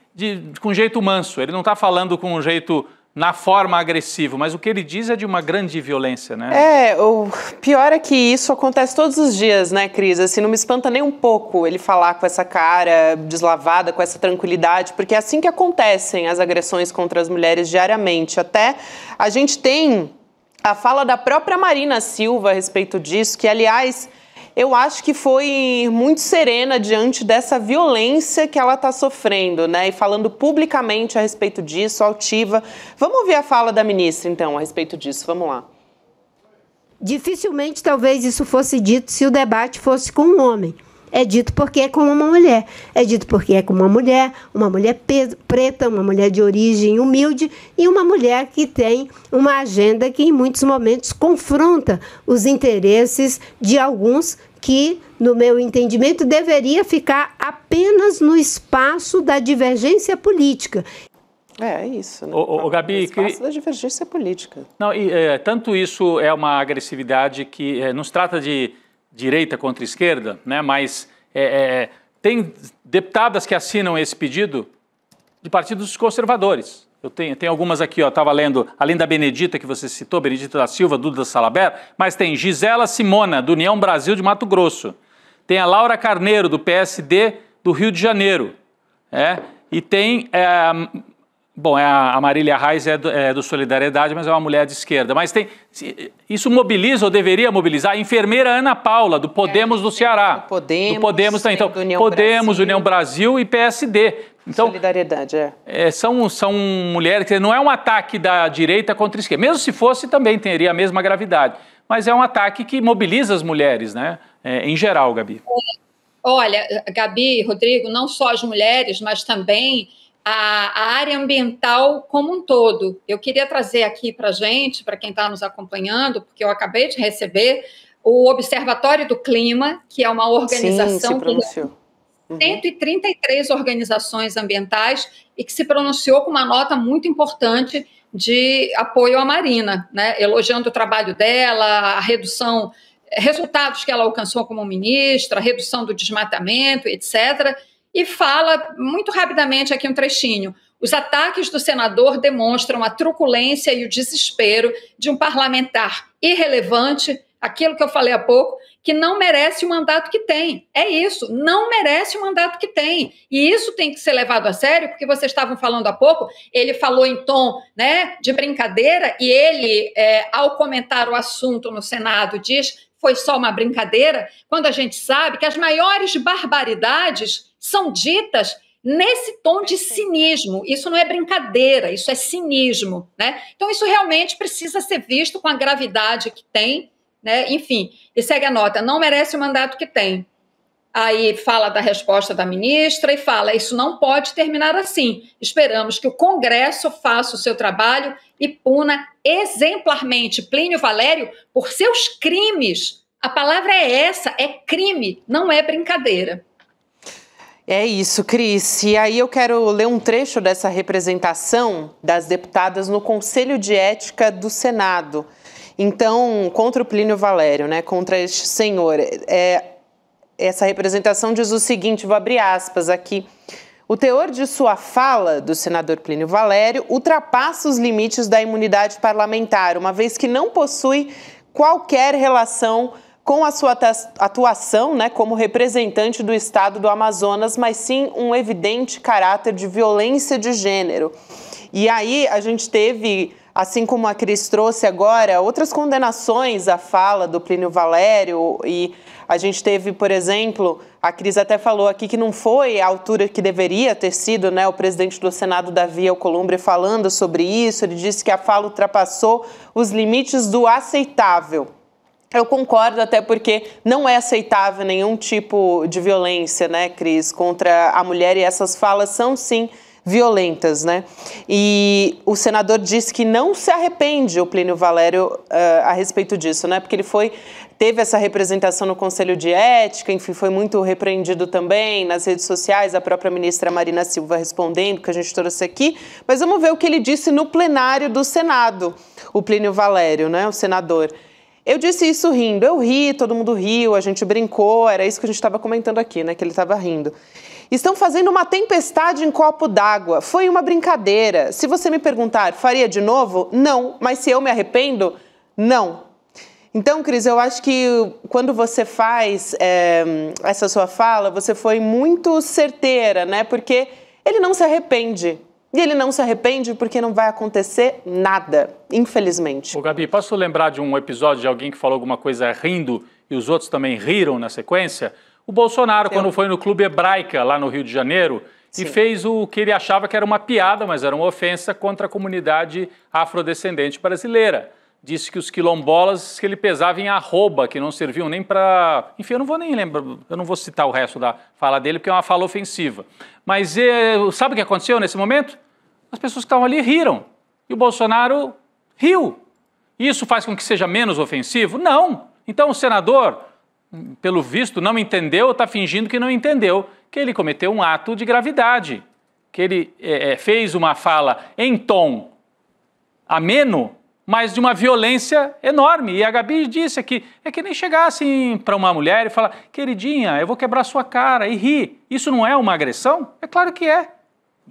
com jeito manso. Ele não está falando com um jeito na forma agressiva, mas o que ele diz é de uma grande violência, né? O pior é que isso acontece todos os dias, né, Cris? Assim, não me espanta nem um pouco ele falar com essa cara deslavada, com essa tranquilidade, porque é assim que acontecem as agressões contra as mulheres diariamente. Até a gente tem a fala da própria Marina Silva a respeito disso, que, aliás, eu acho que foi muito serena diante dessa violência que ela está sofrendo, né? E falando publicamente a respeito disso, altiva. Vamos ouvir a fala da ministra, então, a respeito disso. Vamos lá. Dificilmente, talvez, isso fosse dito se o debate fosse com um homem. É dito porque é com uma mulher. É dito porque é com uma mulher preta, uma mulher de origem humilde e uma mulher que tem uma agenda que, em muitos momentos, confronta os interesses de alguns que, no meu entendimento, deveria ficar apenas no espaço da divergência política. É isso, né? Gabi, espaço da divergência política. Não, tanto isso é uma agressividade que não se trata de direita contra esquerda, né? Mas tem deputadas que assinam esse pedido de partidos conservadores. Eu tenho algumas aqui, estava lendo, além da Benedita que você citou, Benedita da Silva, Duda Salabert, mas tem Gisela Simona, do União Brasil de Mato Grosso. Tem a Laura Carneiro, do PSD do Rio de Janeiro. E tem... a Marília Reis é do Solidariedade, mas é uma mulher de esquerda. Mas isso mobiliza, ou deveria mobilizar, a enfermeira Ana Paula, do Podemos do Ceará. Do Podemos, então, Podemos, União Brasil e PSD. Então, Solidariedade, são mulheres que não é um ataque da direita contra a esquerda. Mesmo se fosse, também teria a mesma gravidade. Mas é um ataque que mobiliza as mulheres, né? Em geral, Gabi. Olha, Gabi, Rodrigo, não só as mulheres, mas também a área ambiental como um todo. Eu queria trazer aqui para a gente, para quem está nos acompanhando, porque eu acabei de receber o Observatório do Clima, que é uma organização que 133 organizações ambientais e que se pronunciou com uma nota muito importante de apoio à Marina, né? Elogiando o trabalho dela, a redução, resultados que ela alcançou como ministra, a redução do desmatamento, etc., e fala muito rapidamente aqui um trechinho. Os ataques do senador demonstram a truculência e o desespero de um parlamentar irrelevante, aquilo que eu falei há pouco, que não merece o mandato que tem. É isso, não merece o mandato que tem. E isso tem que ser levado a sério, porque vocês estavam falando há pouco, ele falou em tom, né, de brincadeira, e ele, ao comentar o assunto no Senado, diz foi só uma brincadeira, quando a gente sabe que as maiores barbaridades são ditas nesse tom de cinismo. Isso não é brincadeira, isso é cinismo, né? Então isso realmente precisa ser visto com a gravidade que tem, né? Enfim, e segue a nota, não merece o mandato que tem. Aí fala da resposta da ministra e fala, isso não pode terminar assim. Esperamos que o Congresso faça o seu trabalho e puna exemplarmente Plínio Valério por seus crimes. A palavra é essa, é crime, não é brincadeira. É isso, Cris. E aí eu quero ler um trecho dessa representação das deputadas no Conselho de Ética do Senado. Então, contra o Plínio Valério, né, contra este senhor. Essa representação diz o seguinte, vou abrir aspas aqui. O teor de sua fala, do senador Plínio Valério, ultrapassa os limites da imunidade parlamentar, uma vez que não possui qualquer relação com a sua atuação, né, como representante do estado do Amazonas, mas sim um evidente caráter de violência de gênero. E aí a gente teve, assim como a Cris trouxe agora, outras condenações à fala do Plínio Valério, e a gente teve, por exemplo, a Cris até falou aqui que não foi a altura que deveria ter sido, né, o presidente do Senado, Davi Alcolumbre, falando sobre isso. Ele disse que a fala ultrapassou os limites do aceitável. Eu concordo, até porque não é aceitável nenhum tipo de violência, né, Cris, contra a mulher, e essas falas são, sim, violentas, né? E o senador disse que não se arrepende, o Plínio Valério, a respeito disso, né? Porque ele teve essa representação no Conselho de Ética, enfim, foi muito repreendido também nas redes sociais, a própria ministra Marina Silva respondendo, que a gente trouxe aqui. Mas vamos ver o que ele disse no plenário do Senado, o Plínio Valério, né, o senador. Eu disse isso rindo, eu ri, todo mundo riu, a gente brincou, era isso que a gente estava comentando aqui, né, que ele estava rindo. Estão fazendo uma tempestade em copo d'água, foi uma brincadeira. Se você me perguntar, faria de novo? Não, mas se eu me arrependo? Não. Então, Cris, eu acho que quando você faz essa sua fala, você foi muito certeira, né, porque ele não se arrepende. E ele não se arrepende porque não vai acontecer nada, infelizmente. Ô, Gabi, posso lembrar de um episódio de alguém que falou alguma coisa rindo e os outros também riram na sequência? O Bolsonaro, quando foi no Clube Hebraica, lá no Rio de Janeiro, e fez o que ele achava que era uma piada, mas era uma ofensa contra a comunidade afrodescendente brasileira. Disse que os quilombolas, que ele pesava em arroba, que não serviam nem para... Enfim, eu não vou nem lembrar, eu não vou citar o resto da fala dele, porque é uma fala ofensiva. Mas sabe o que aconteceu nesse momento? As pessoas que estavam ali riram. E o Bolsonaro riu. Isso faz com que seja menos ofensivo? Não. Então o senador, pelo visto, não entendeu, está fingindo que não entendeu, que ele cometeu um ato de gravidade, que ele fez uma fala em tom ameno, mas de uma violência enorme. E a Gabi disse aqui, é que nem chegar assim para uma mulher e falar, queridinha, eu vou quebrar sua cara, e rir. Isso não é uma agressão? É claro que é.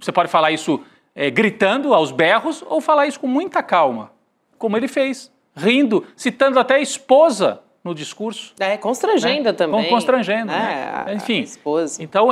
Você pode falar isso gritando aos berros ou falar isso com muita calma, como ele fez, rindo, citando até a esposa no discurso. Constrangendo, né? Também. Constrangendo, né? Enfim, esposa. Então,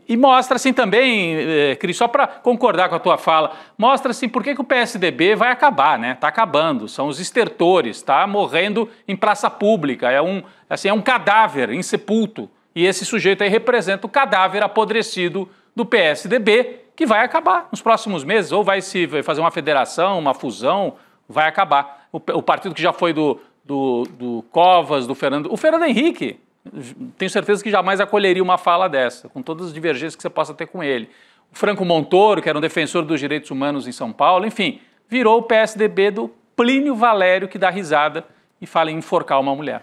e mostra assim também, Cris, só para concordar com a tua fala, mostra assim por que o PSDB vai acabar, né? Está acabando, são os estertores, está morrendo em praça pública, é um cadáver insepulto, e esse sujeito aí representa o cadáver apodrecido do PSDB, que vai acabar nos próximos meses, ou vai fazer uma federação, uma fusão, vai acabar. O partido que já foi do Covas, do Fernando... O Fernando Henrique, tenho certeza que jamais acolheria uma fala dessa, com todas as divergências que você possa ter com ele. O Franco Montoro, que era um defensor dos direitos humanos em São Paulo, enfim, virou o PSDB do Plínio Valério, que dá risada e fala em enforcar uma mulher.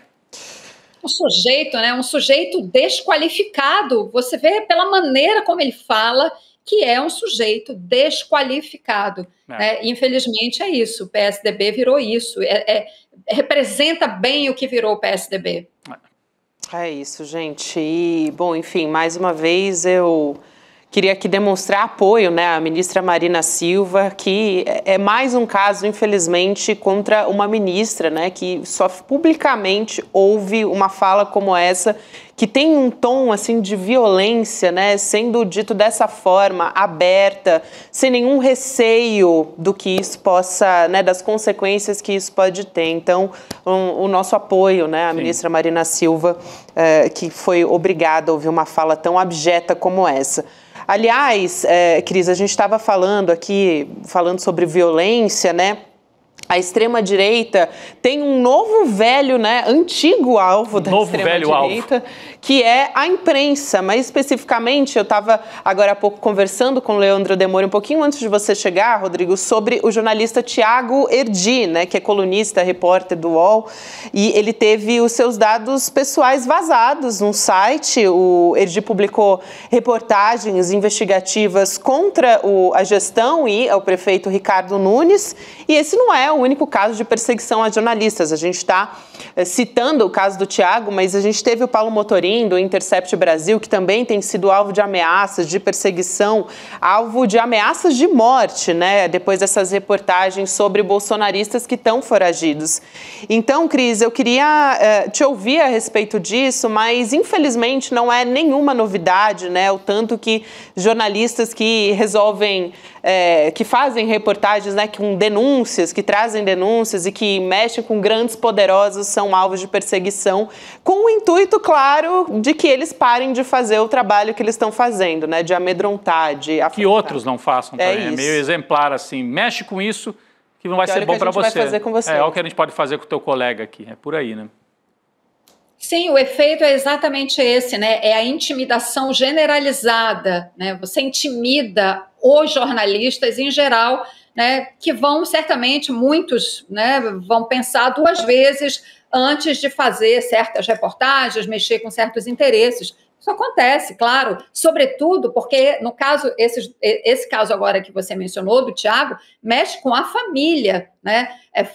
Um sujeito, né? Um sujeito desqualificado. Você vê pela maneira como ele fala que é um sujeito desqualificado. Né? Infelizmente é isso. O PSDB virou isso. Representa bem o que virou o PSDB. É isso, gente. E, bom, enfim, mais uma vez eu queria aqui demonstrar apoio, né, à ministra Marina Silva, que é mais um caso, infelizmente, contra uma ministra, né, que só publicamente ouve uma fala como essa, que tem um tom, assim, de violência, né, sendo dito dessa forma, aberta, sem nenhum receio do que isso possa, né, das consequências que isso pode ter. Então, o nosso apoio, né, à ministra Marina Silva, que foi obrigada a ouvir uma fala tão abjeta como essa. Aliás, Cris, a gente estava falando aqui, falando sobre violência, né? a extrema-direita tem um novo velho, né, antigo alvo da extrema-direita, que é a imprensa. Mas, especificamente, eu estava agora há pouco conversando com o Leandro Demore, um pouquinho antes de você chegar, Rodrigo, sobre o jornalista Tiago Erdi, né, que é colunista, repórter do UOL, e ele teve os seus dados pessoais vazados num site. O Erdi publicou reportagens investigativas contra a gestão e o prefeito Ricardo Nunes, e esse não é o único caso de perseguição a jornalistas. A gente está citando o caso do Tiago, mas a gente teve o Paulo Motorim, do Intercept Brasil, que também tem sido alvo de ameaças, de perseguição, alvo de ameaças de morte, né? Depois dessas reportagens sobre bolsonaristas que estão foragidos. Então, Cris, eu queria te ouvir a respeito disso, mas infelizmente não é nenhuma novidade, né? O tanto que jornalistas que resolvem, que fazem reportagens, né, com denúncias, que trazem denúncias e que mexem com grandes poderosos são alvos de perseguição, com o intuito, claro, de que eles parem de fazer o trabalho que eles estão fazendo, né, de amedrontar, de afrontar. Que outros não façam também, é meio exemplar assim, mexe com isso que não vai ser bom para você. Vai fazer com você. É o que a gente pode fazer com o teu colega aqui, é por aí, né? Sim, o efeito é exatamente esse, né? É a intimidação generalizada, né? Você intimida os jornalistas em geral, né? Que vão, certamente, muitos, né, vão pensar 2 vezes antes de fazer certas reportagens, mexer com certos interesses. Isso acontece, claro, sobretudo porque, no caso, esse caso agora que você mencionou, do Tiago, mexe com a família, né?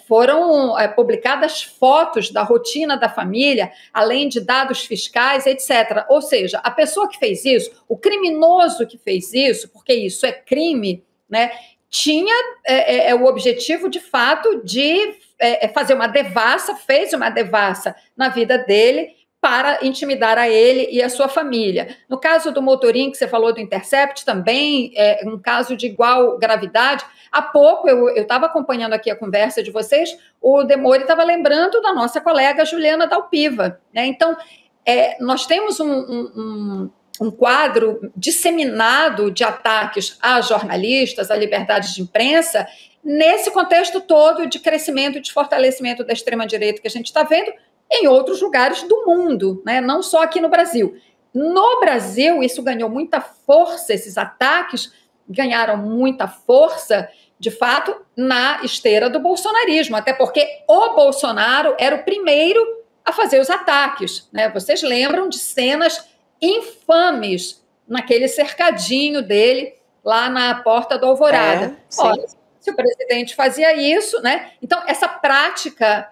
Foram publicadas fotos da rotina da família, além de dados fiscais, etc. Ou seja, a pessoa que fez isso, o criminoso que fez isso, porque isso é crime, né? Tinha o objetivo, de fato, de fazer uma devassa, fez uma devassa na vida dele, para intimidar a ele e a sua família. No caso do Motorim, que você falou do Intercept, também é um caso de igual gravidade. Há pouco, eu estava acompanhando aqui a conversa de vocês, o Demore estava lembrando da nossa colega Juliana Dalpiva, né? Então, nós temos um quadro disseminado de ataques a jornalistas, à liberdade de imprensa, nesse contexto todo de crescimento e de fortalecimento da extrema-direita que a gente está vendo, em outros lugares do mundo, né? Não só aqui no Brasil. No Brasil, isso ganhou muita força, esses ataques ganharam muita força, de fato, na esteira do bolsonarismo, até porque o Bolsonaro era o primeiro a fazer os ataques, né? Vocês lembram de cenas infames naquele cercadinho dele, lá na Porta do Alvorada. Olha, se o presidente fazia isso, né? Então, essa prática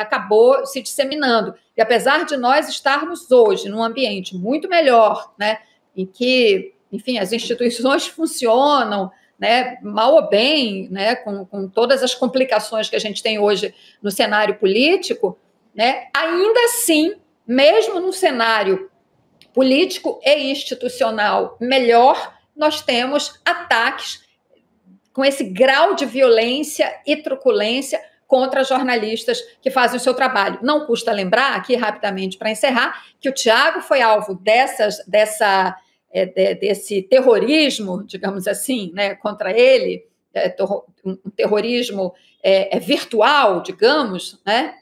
acabou se disseminando. E apesar de nós estarmos hoje num ambiente muito melhor, né, em que, enfim, as instituições funcionam, né, mal ou bem, né, com todas as complicações que a gente tem hoje no cenário político, né, ainda assim, mesmo num cenário político e institucional melhor, nós temos ataques com esse grau de violência e truculência contra jornalistas que fazem o seu trabalho. Não custa lembrar, aqui rapidamente para encerrar, que o Tiago foi alvo desse terrorismo, digamos assim, né, contra ele, um terrorismo virtual, digamos, né,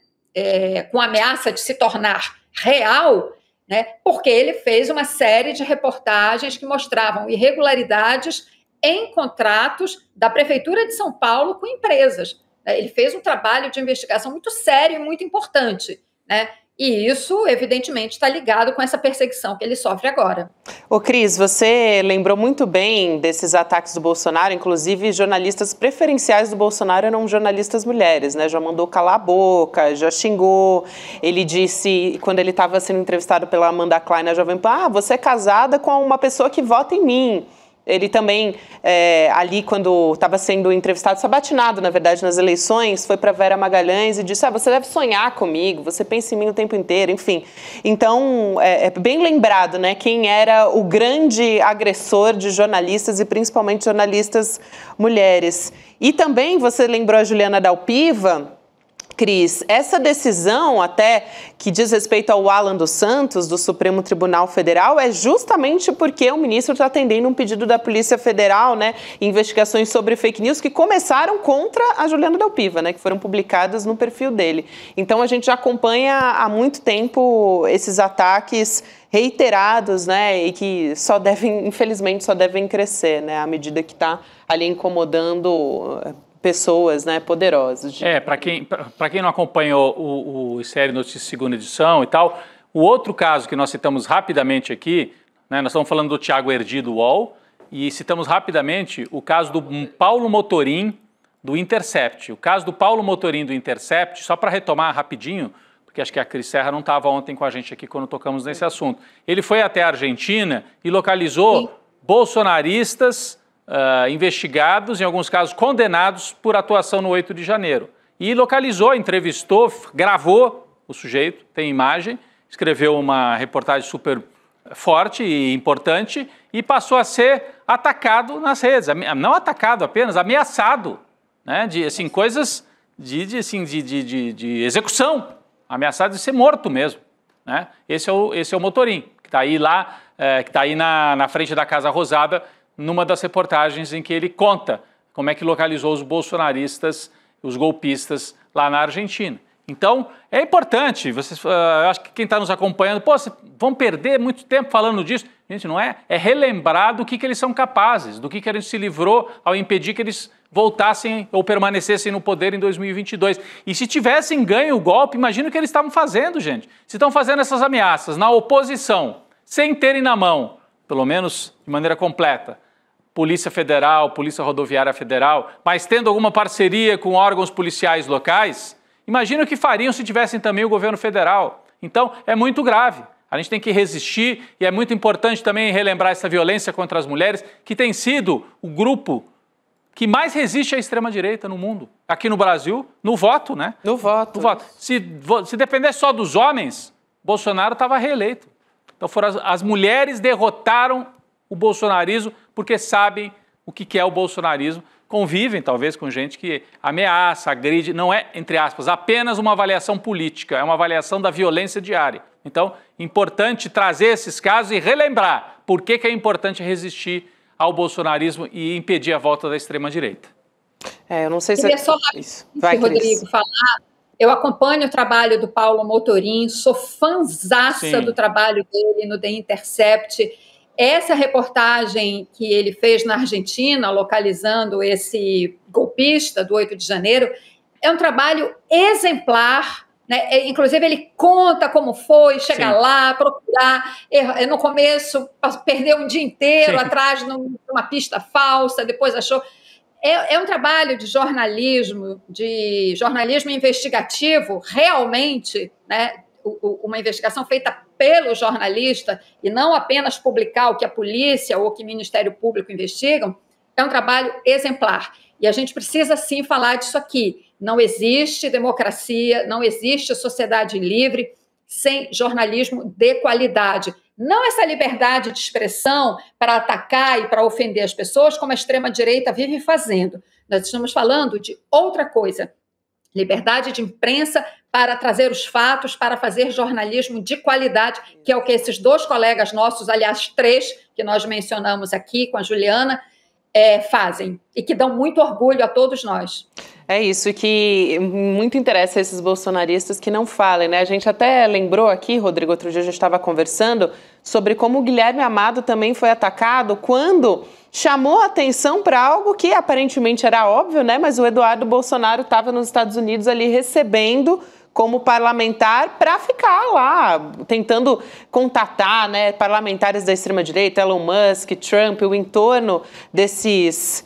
com ameaça de se tornar real, né, porque ele fez uma série de reportagens que mostravam irregularidades em contratos da Prefeitura de São Paulo com empresas. Ele fez um trabalho de investigação muito sério e muito importante, né? E isso, evidentemente, está ligado com essa perseguição que ele sofre agora. Ô, Cris, você lembrou muito bem desses ataques do Bolsonaro, inclusive jornalistas preferenciais do Bolsonaro eram jornalistas mulheres, né? Já mandou calar a boca, já xingou. Ele disse, quando ele estava sendo entrevistado pela Amanda Klein na Jovem Pan, você é casada com uma pessoa que vota em mim. Ele também, ali, quando estava sendo entrevistado, sabatinado, na verdade, nas eleições, foi para Vera Magalhães e disse, você deve sonhar comigo, você pensa em mim o tempo inteiro, enfim. Então, é bem lembrado, né, quem era o grande agressor de jornalistas e principalmente jornalistas mulheres. E também, você lembrou a Juliana Dalpiva, Cris, essa decisão até que diz respeito ao Alan dos Santos, do Supremo Tribunal Federal, é justamente porque o ministro está atendendo um pedido da Polícia Federal, né, investigações sobre fake news que começaram contra a Juliana Del Piva, né, que foram publicadas no perfil dele. Então a gente já acompanha há muito tempo esses ataques reiterados, né, e que só devem, infelizmente, só devem crescer, né, à medida que está ali incomodando pessoas, né, poderosas. Para quem não acompanhou o ICL Notícias segunda edição e tal, o outro caso que nós citamos rapidamente aqui, né, nós estamos falando do Thiago Erdi do UOL, e citamos rapidamente o caso do Paulo Motorim do Intercept. O caso do Paulo Motorim do Intercept, só para retomar rapidinho, porque acho que a Cris Serra não estava ontem com a gente aqui quando tocamos nesse assunto. Ele foi até a Argentina e localizou bolsonaristas investigados, em alguns casos condenados por atuação no 8 de janeiro. E localizou, entrevistou, gravou o sujeito, tem imagem, escreveu uma reportagem super forte e importante e passou a ser atacado nas redes. Não atacado apenas, ameaçado, né, de assim, coisas de execução, ameaçado de ser morto mesmo, né? Esse é o Motorim, que está aí lá, que está aí na frente da Casa Rosada, numa das reportagens em que ele conta como é que localizou os bolsonaristas, os golpistas lá na Argentina. Então, é importante, acho que quem está nos acompanhando, vocês vão perder muito tempo falando disso. Gente, não é? É relembrar do que eles são capazes, do que a gente se livrou ao impedir que eles voltassem ou permanecessem no poder em 2022. E se tivessem ganho o golpe, imagina o que eles estavam fazendo, gente. Se estão fazendo essas ameaças na oposição, sem terem na mão, pelo menos de maneira completa, Polícia Federal, Polícia Rodoviária Federal, mas tendo alguma parceria com órgãos policiais locais, imagina o que fariam se tivessem também o governo federal. Então, é muito grave. A gente tem que resistir e é muito importante também relembrar essa violência contra as mulheres, que tem sido o grupo que mais resiste à extrema-direita no mundo. Aqui no Brasil, no voto, né? No voto. Se dependesse só dos homens, Bolsonaro estava reeleito. Então, as mulheres derrotaram o bolsonarismo porque sabem o que é o bolsonarismo, convivem talvez com gente que ameaça, agride, não é, entre aspas, apenas uma avaliação política, é uma avaliação da violência diária. Então, importante trazer esses casos e relembrar por que é importante resistir ao bolsonarismo e impedir a volta da extrema-direita. Eu não sei se... Queria só, Rodrigo, falar. Eu acompanho o trabalho do Paulo Motorim, sou fãzaça do trabalho dele no The Intercept. Essa reportagem que ele fez na Argentina, localizando esse golpista do 8 de janeiro, é um trabalho exemplar, né? Inclusive, ele conta como foi chegar lá, procurar. No começo, perdeu um dia inteiro atrás de uma pista falsa, depois achou... É um trabalho de jornalismo investigativo, realmente, né? Uma investigação feita pelo jornalista e não apenas publicar o que a polícia ou o que o Ministério Público investigam, é um trabalho exemplar. E a gente precisa, sim, falar disso aqui. Não existe democracia, não existe sociedade livre sem jornalismo de qualidade. Não essa liberdade de expressão para atacar e para ofender as pessoas, como a extrema-direita vive fazendo. Nós estamos falando de outra coisa. Liberdade de imprensa para trazer os fatos, para fazer jornalismo de qualidade, que é o que esses dois colegas nossos, aliás, 3, que nós mencionamos aqui com a Juliana, fazem. E que dão muito orgulho a todos nós. É isso, e que muito interessa esses bolsonaristas que não falem, né? A gente até lembrou aqui, Rodrigo, outro dia a gente estava conversando sobre como o Guilherme Amado também foi atacado quando chamou a atenção para algo que aparentemente era óbvio, né? Mas o Eduardo Bolsonaro estava nos Estados Unidos ali recebendo como parlamentar para ficar lá, tentando contatar, né, parlamentares da extrema-direita, Elon Musk, Trump, o entorno desses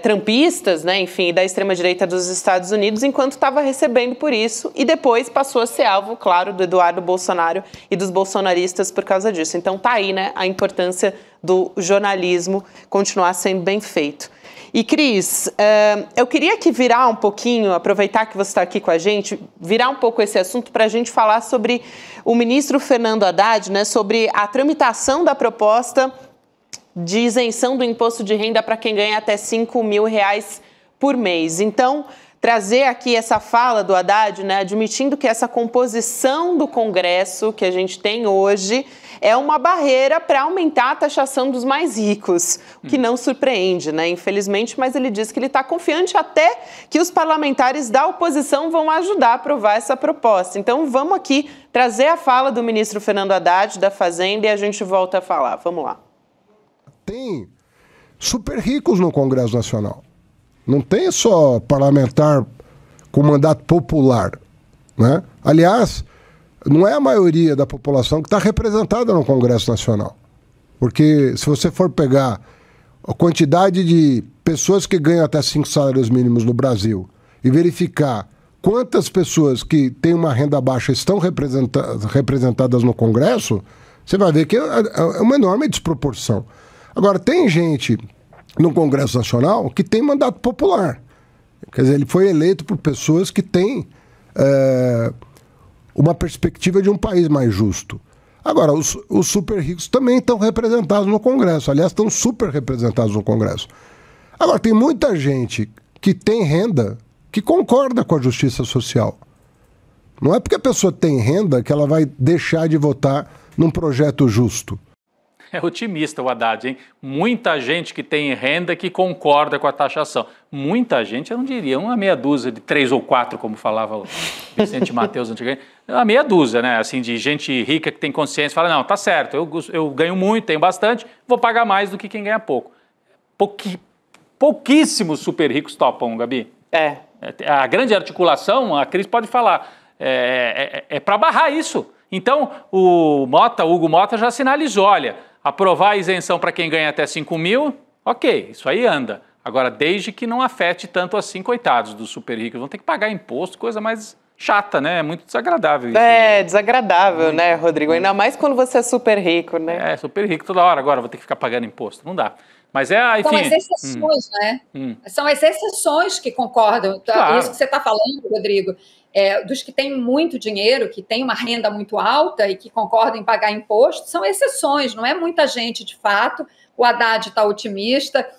trumpistas, né, enfim, da extrema-direita dos Estados Unidos, enquanto estava recebendo por isso, e depois passou a ser alvo, claro, do Eduardo Bolsonaro e dos bolsonaristas por causa disso. Então tá aí, né, a importância do jornalismo continuar sendo bem feito. E, Cris, eu queria que virar um pouquinho, aproveitar que você está aqui com a gente, virar um pouco esse assunto para a gente falar sobre o ministro Fernando Haddad, né, sobre a tramitação da proposta de isenção do imposto de renda para quem ganha até R$ 5.000 por mês. Então, trazer aqui essa fala do Haddad, né, admitindo que essa composição do Congresso que a gente tem hoje é uma barreira para aumentar a taxação dos mais ricos, o que não surpreende, né, infelizmente, mas ele diz que ele está confiante até que os parlamentares da oposição vão ajudar a aprovar essa proposta. Então, vamos aqui trazer a fala do ministro Fernando Haddad, da Fazenda, e a gente volta a falar. Vamos lá. Tem super ricos no Congresso Nacional. Não tem só parlamentar com mandato popular, né? Aliás, não é a maioria da população que está representada no Congresso Nacional. Porque se você for pegar a quantidade de pessoas que ganham até 5 salários mínimos no Brasil e verificar quantas pessoas que têm uma renda baixa estão representadas no Congresso, você vai ver que é uma enorme desproporção. Agora, tem gente no Congresso Nacional que tem mandato popular. Quer dizer, ele foi eleito por pessoas que têm uma perspectiva de um país mais justo. Agora, os super ricos também estão representados no Congresso. Aliás, estão super representados no Congresso. Agora, tem muita gente que tem renda que concorda com a justiça social. Não é porque a pessoa tem renda que ela vai deixar de votar num projeto justo. É otimista o Haddad, hein? Muita gente que tem renda que concorda com a taxação. Muita gente, eu não diria, uma meia dúzia de 3 ou 4, como falava o Vicente Mateus antigamente. Uma meia dúzia, né? Assim, de gente rica que tem consciência, fala, não, tá certo, eu ganho muito, tenho bastante, vou pagar mais do que quem ganha pouco. Pouquíssimos super ricos topam, Gabi. A grande articulação, a Cris pode falar, é para barrar isso. Então, o Hugo Mota já sinalizou, olha, aprovar a isenção para quem ganha até 5 mil, ok, isso aí anda. Agora, desde que não afete tanto assim, coitados dos super ricos, vão ter que pagar imposto, coisa mais chata, né? É muito desagradável isso. É, desagradável, muito, né, Rodrigo? Ainda mais quando você é super rico, né? É, super rico toda hora, agora vou ter que ficar pagando imposto, não dá. Mas enfim... São as exceções, né? São as exceções que concordam. Claro. Isso que você está falando, Rodrigo, dos que têm muito dinheiro, que têm uma renda muito alta e que concordam em pagar imposto, são exceções, não é muita gente de fato. O Haddad está otimista.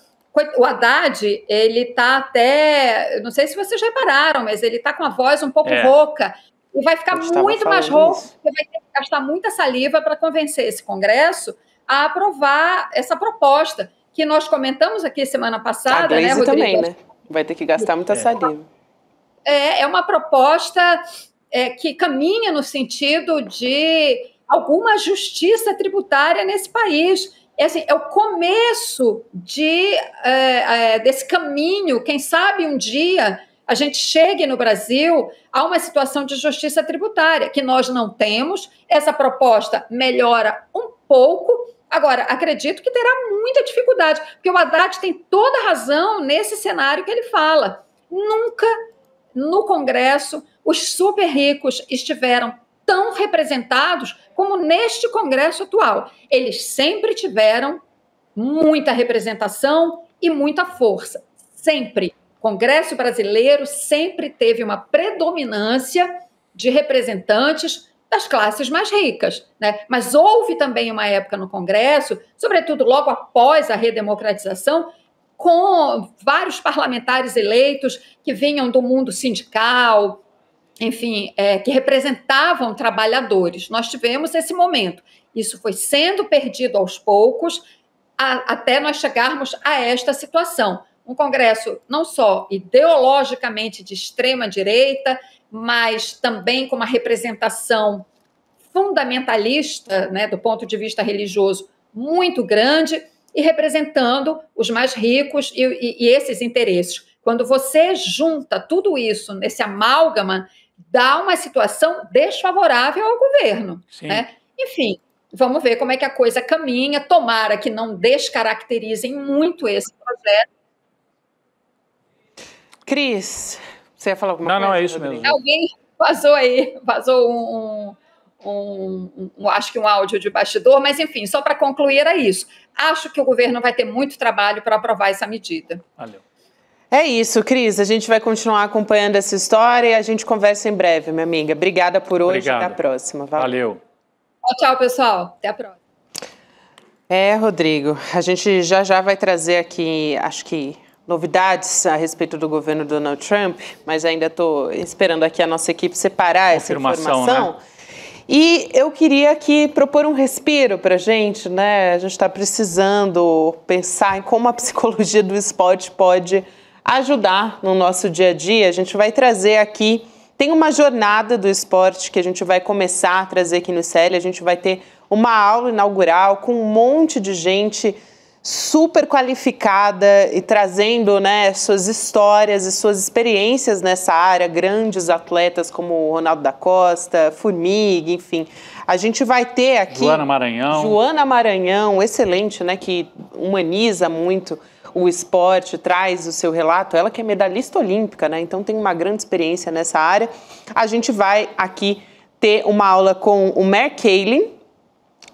O Haddad, ele está até... Não sei se vocês repararam, mas ele está com a voz um pouco rouca. E vai ficar muito mais rouco, porque vai ter que gastar muita saliva para convencer esse Congresso a aprovar essa proposta, que nós comentamos aqui semana passada, né, Rodrigo? Também, né? Vai ter que gastar muita saliva. É uma proposta que caminha no sentido de alguma justiça tributária nesse país. É o começo desse caminho. Quem sabe um dia a gente chegue no Brasil a uma situação de justiça tributária, que nós não temos. Essa proposta melhora um pouco. Agora, acredito que terá muita dificuldade, porque o Haddad tem toda a razão nesse cenário que ele fala. Nunca no Congresso os super ricos estiveram tão representados como neste Congresso atual. Eles sempre tiveram muita representação e muita força. Sempre. O Congresso brasileiro sempre teve uma predominância de representantes das classes mais ricas, né? Mas houve também uma época no Congresso, sobretudo logo após a redemocratização, com vários parlamentares eleitos que vinham do mundo sindical, enfim, que representavam trabalhadores. Nós tivemos esse momento. Isso foi sendo perdido aos poucos, até nós chegarmos a esta situação. Um Congresso não só ideologicamente de extrema-direita, mas também com uma representação fundamentalista, né, do ponto de vista religioso, muito grande, e representando os mais ricos e esses interesses. Quando você junta tudo isso nesse amálgama, dá uma situação desfavorável ao governo. Né? Enfim, vamos ver como é que a coisa caminha. Tomara que não descaracterizem muito esse projeto. Cris, você ia falar alguma coisa? Não, é isso mesmo. Alguém vazou acho que um áudio de bastidor, mas enfim, só para concluir era isso. Acho que o governo vai ter muito trabalho para aprovar essa medida. Valeu. É isso, Cris. A gente vai continuar acompanhando essa história e a gente conversa em breve, minha amiga. Obrigada por hoje. Obrigado. Até a próxima. Valeu. Tchau, pessoal. Até a próxima. Rodrigo, a gente já vai trazer aqui, acho que novidades a respeito do governo Donald Trump, mas ainda estou esperando aqui a nossa equipe separar essa informação. Né? E eu queria aqui propor um respiro para a gente, né? A gente está precisando pensar em como a psicologia do esporte pode ajudar no nosso dia a dia. A gente vai trazer aqui, tem uma jornada do esporte que a gente vai começar a trazer aqui no ICL. A gente vai ter uma aula inaugural com um monte de gente super qualificada e trazendo, né, suas histórias e suas experiências nessa área, grandes atletas como o Ronaldo da Costa, Formiga, enfim. A gente vai ter aqui... Joana Maranhão, excelente, né, que humaniza muito o esporte, traz o seu relato. Ela que é medalhista olímpica, né, então tem uma grande experiência nessa área. A gente vai aqui ter uma aula com o Mark Caylin.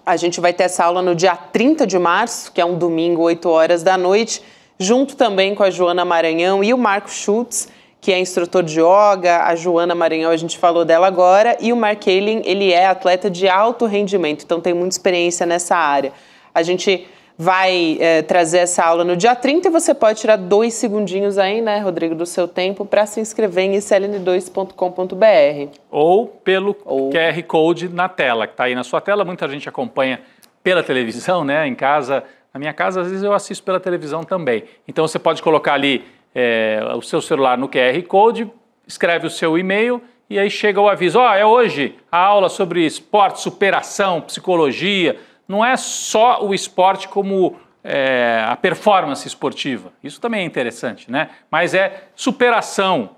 A gente vai ter essa aula no dia 30 de março, que é um domingo, 8 horas da noite, junto também com a Joana Maranhão e o Marco Schultz, que é instrutor de yoga. A Joana Maranhão, a gente falou dela agora, e o Mark Caylin, ele é atleta de alto rendimento, então tem muita experiência nessa área. A gente vai trazer essa aula no dia 30 e você pode tirar 2 segundinhos aí, né, Rodrigo, do seu tempo para se inscrever em icln2.com.br. Ou pelo QR Code na tela, que está aí na sua tela. Muita gente acompanha pela televisão, né, em casa. Na minha casa, às vezes eu assisto pela televisão também. Então você pode colocar ali o seu celular no QR Code, escreve o seu e-mail e aí chega o aviso. É hoje a aula sobre esporte, superação, psicologia. Não é só o esporte como a performance esportiva. Isso também é interessante, né? Mas é superação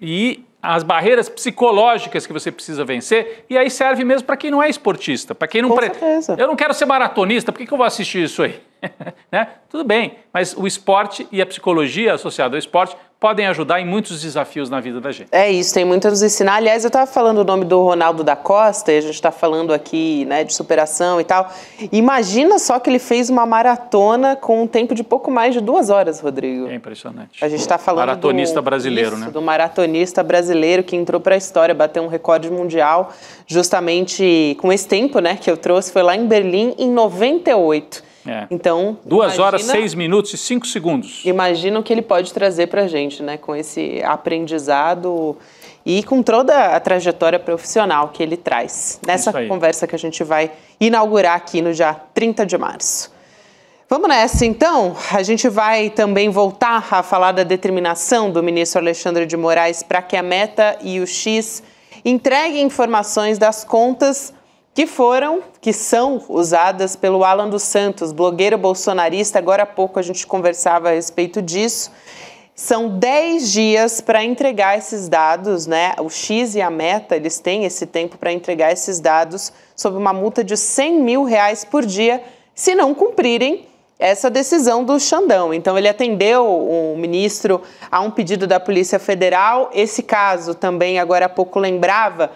e as barreiras psicológicas que você precisa vencer. E aí serve mesmo para quem não é esportista, para quem não... Eu não quero ser maratonista, por que eu vou assistir isso aí? Né? Tudo bem, mas o esporte e a psicologia associada ao esporte podem ajudar em muitos desafios na vida da gente. É isso, tem muito a nos ensinar. Aliás, eu estava falando o nome do Ronaldo da Costa, e a gente está falando aqui, né, de superação e tal. Imagina só que ele fez uma maratona com um tempo de pouco mais de 2 horas, Rodrigo. É impressionante. A gente está falando maratonista brasileiro, né? Do maratonista brasileiro que entrou para a história, bateu um recorde mundial justamente com esse tempo, né, que eu trouxe, foi lá em Berlim em 98. Então, 2 horas, 6 minutos e 5 segundos. Imagina o que ele pode trazer para a gente, né? Com esse aprendizado e com toda a trajetória profissional que ele traz. Nessa conversa que a gente vai inaugurar aqui no dia 30 de março. Vamos nessa, então. A gente vai também voltar a falar da determinação do ministro Alexandre de Moraes para que a Meta e o X entreguem informações das contas que são usadas pelo Alan dos Santos, blogueiro bolsonarista. Agora há pouco a gente conversava a respeito disso. São 10 dias para entregar esses dados, né? O X e a Meta, eles têm esse tempo para entregar esses dados sob uma multa de R$100 mil por dia, se não cumprirem essa decisão do Xandão. Então, ele atendeu o ministro a um pedido da Polícia Federal. Esse caso também, agora há pouco, lembrava...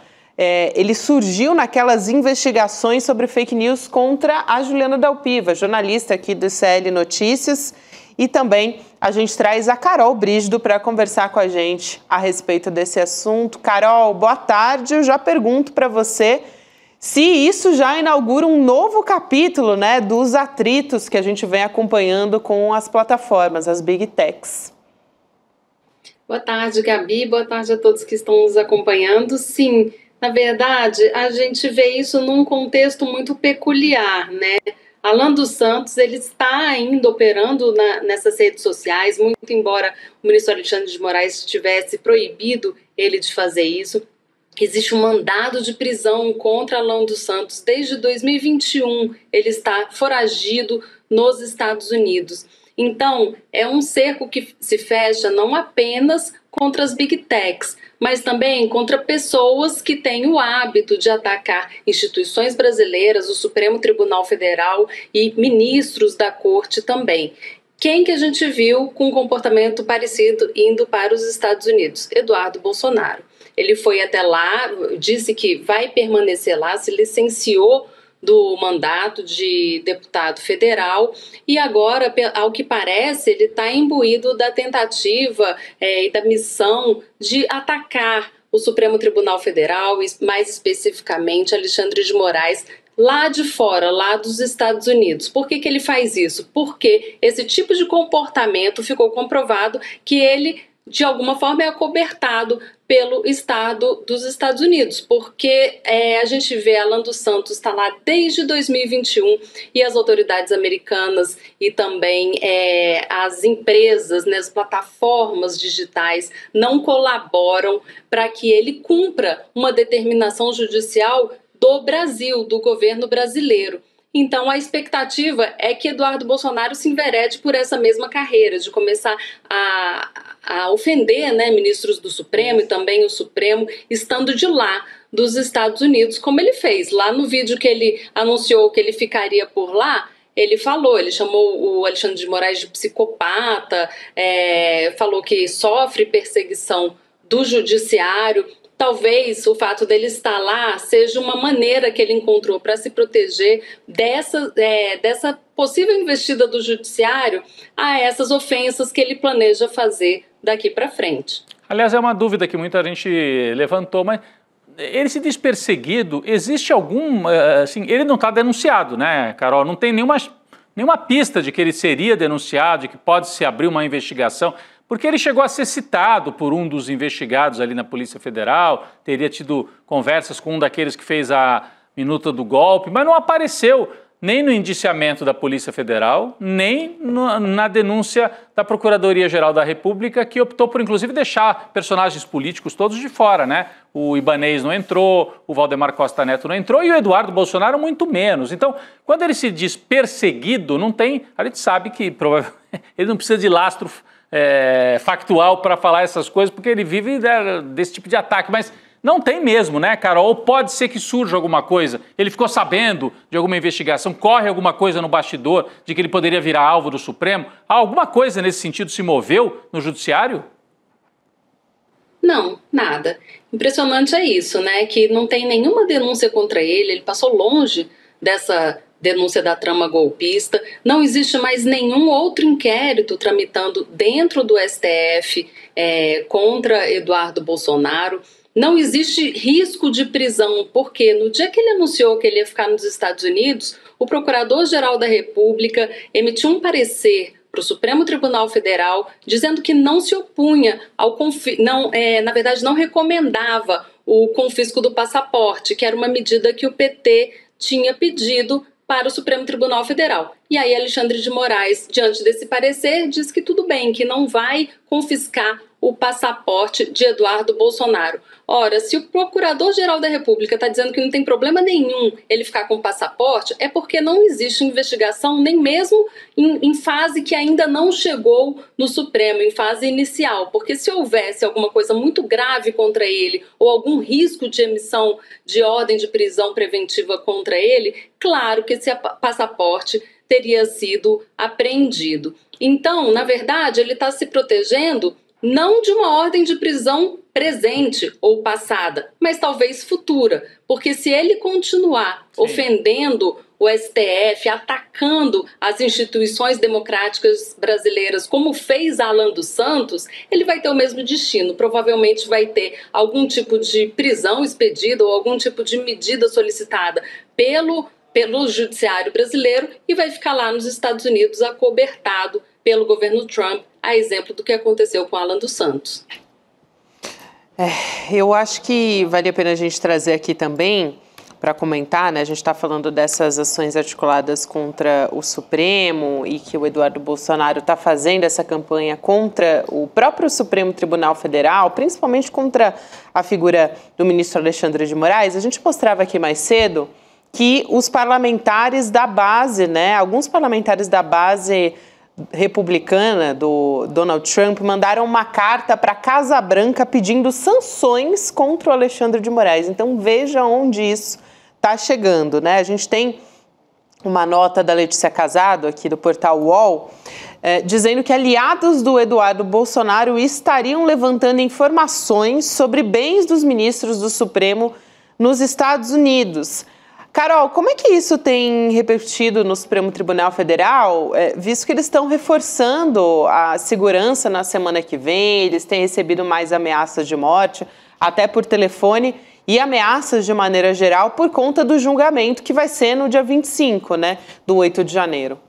ele surgiu naquelas investigações sobre fake news contra a Juliana Dalpiva, jornalista aqui do ICL Notícias, e também a gente traz a Carol Brígido para conversar com a gente a respeito desse assunto. Carol, boa tarde. Eu já pergunto para você se isso já inaugura um novo capítulo, né, dos atritos que a gente vem acompanhando com as plataformas, as Big Techs. Boa tarde, Gabi. Boa tarde a todos que estão nos acompanhando. Sim, na verdade, a gente vê isso num contexto muito peculiar, né? Alan dos Santos, ele está ainda operando nessas redes sociais, muito embora o ministro Alexandre de Moraes tivesse proibido ele de fazer isso. Existe um mandado de prisão contra Alan dos Santos desde 2021. Ele está foragido nos Estados Unidos. Então, é um cerco que se fecha não apenas contra as Big Techs, mas também contra pessoas que têm o hábito de atacar instituições brasileiras, o Supremo Tribunal Federal e ministros da Corte também. Quem que a gente viu com um comportamento parecido indo para os Estados Unidos? Eduardo Bolsonaro. Ele foi até lá, disse que vai permanecer lá, se licenciou do mandato de deputado federal e agora, ao que parece, ele está imbuído da tentativa e da missão de atacar o Supremo Tribunal Federal e, mais especificamente, Alexandre de Moraes, lá de fora, lá dos Estados Unidos. Por que ele faz isso? Porque esse tipo de comportamento ficou comprovado que ele, de alguma forma, é acobertado pelo Estado dos Estados Unidos, porque a gente vê Alan dos Santos está lá desde 2021 e as autoridades americanas e também as empresas, né, as plataformas digitais não colaboram para que ele cumpra uma determinação judicial do Brasil, do governo brasileiro. Então, a expectativa é que Eduardo Bolsonaro se enverede por essa mesma carreira, de começar a ofender, né, ministros do Supremo e também o Supremo, estando de lá dos Estados Unidos, como ele fez. Lá no vídeo que ele anunciou que ele ficaria por lá, ele chamou o Alexandre de Moraes de psicopata, falou que sofre perseguição do judiciário. Talvez o fato dele estar lá seja uma maneira que ele encontrou para se proteger dessa possível investida do judiciário a essas ofensas que ele planeja fazer daqui para frente. Aliás, é uma dúvida que muita gente levantou, mas ele se diz perseguido, existe algum... assim, ele não está denunciado, né, Carol? Não tem nenhuma pista de que ele seria denunciado, de que pode se abrir uma investigação... Porque ele chegou a ser citado por um dos investigados ali na Polícia Federal, teria tido conversas com um daqueles que fez a minuta do golpe, mas não apareceu nem no indiciamento da Polícia Federal, nem na denúncia da Procuradoria-Geral da República, que optou por, inclusive, deixar personagens políticos todos de fora, né? O Ibanez não entrou, o Valdemar Costa Neto não entrou e o Eduardo Bolsonaro muito menos. Então, quando ele se diz perseguido, não tem... A gente sabe que provavelmente ele não precisa de lastro factual para falar essas coisas, porque ele vive desse tipo de ataque, mas não tem mesmo, né, Carol? Ou pode ser que surja alguma coisa, ele ficou sabendo de alguma investigação, corre alguma coisa no bastidor de que ele poderia virar alvo do Supremo, alguma coisa nesse sentido se moveu no judiciário? Não, nada. Impressionante é isso, né, que não tem nenhuma denúncia contra ele passou longe dessa denúncia da trama golpista, não existe mais nenhum outro inquérito tramitando dentro do STF contra Eduardo Bolsonaro, não existe risco de prisão, porque no dia que ele anunciou que ele ia ficar nos Estados Unidos, o Procurador-Geral da República emitiu um parecer para o Supremo Tribunal Federal dizendo que não se opunha ao na verdade não recomendava o confisco do passaporte, que era uma medida que o PT tinha pedido para o Supremo Tribunal Federal. E aí Alexandre de Moraes, diante desse parecer, diz que tudo bem, que não vai confiscar o passaporte de Eduardo Bolsonaro. Ora, se o Procurador-Geral da República está dizendo que não tem problema nenhum ele ficar com o passaporte, é porque não existe investigação, nem mesmo em fase que ainda não chegou no Supremo, em fase inicial. Porque se houvesse alguma coisa muito grave contra ele, ou algum risco de emissão de ordem de prisão preventiva contra ele, claro que esse passaporte teria sido apreendido. Então, na verdade, ele está se protegendo não de uma ordem de prisão presente ou passada, mas talvez futura, porque se ele continuar ofendendo o STF, atacando as instituições democráticas brasileiras, como fez Alan dos Santos, ele vai ter o mesmo destino, provavelmente vai ter algum tipo de prisão expedida ou algum tipo de medida solicitada pelo judiciário brasileiro e vai ficar lá nos Estados Unidos acobertado pelo governo Trump, a exemplo do que aconteceu com Alan dos Santos. Eu acho que vale a pena a gente trazer aqui também, para comentar, né? A gente está falando dessas ações articuladas contra o Supremo e que o Eduardo Bolsonaro está fazendo essa campanha contra o próprio Supremo Tribunal Federal, principalmente contra a figura do ministro Alexandre de Moraes. A gente mostrava aqui mais cedo que os parlamentares da base, né? Alguns parlamentares da base republicana do Donald Trump mandaram uma carta para a Casa Branca pedindo sanções contra o Alexandre de Moraes. Então veja onde isso está chegando, né? A gente tem uma nota da Letícia Casado aqui do portal UOL dizendo que aliados do Eduardo Bolsonaro estariam levantando informações sobre bens dos ministros do Supremo nos Estados Unidos. Carol, como é que isso tem repercutido no Supremo Tribunal Federal, visto que eles estão reforçando a segurança na semana que vem, eles têm recebido mais ameaças de morte, até por telefone, e ameaças de maneira geral por conta do julgamento que vai ser no dia 25, né, do 8 de janeiro.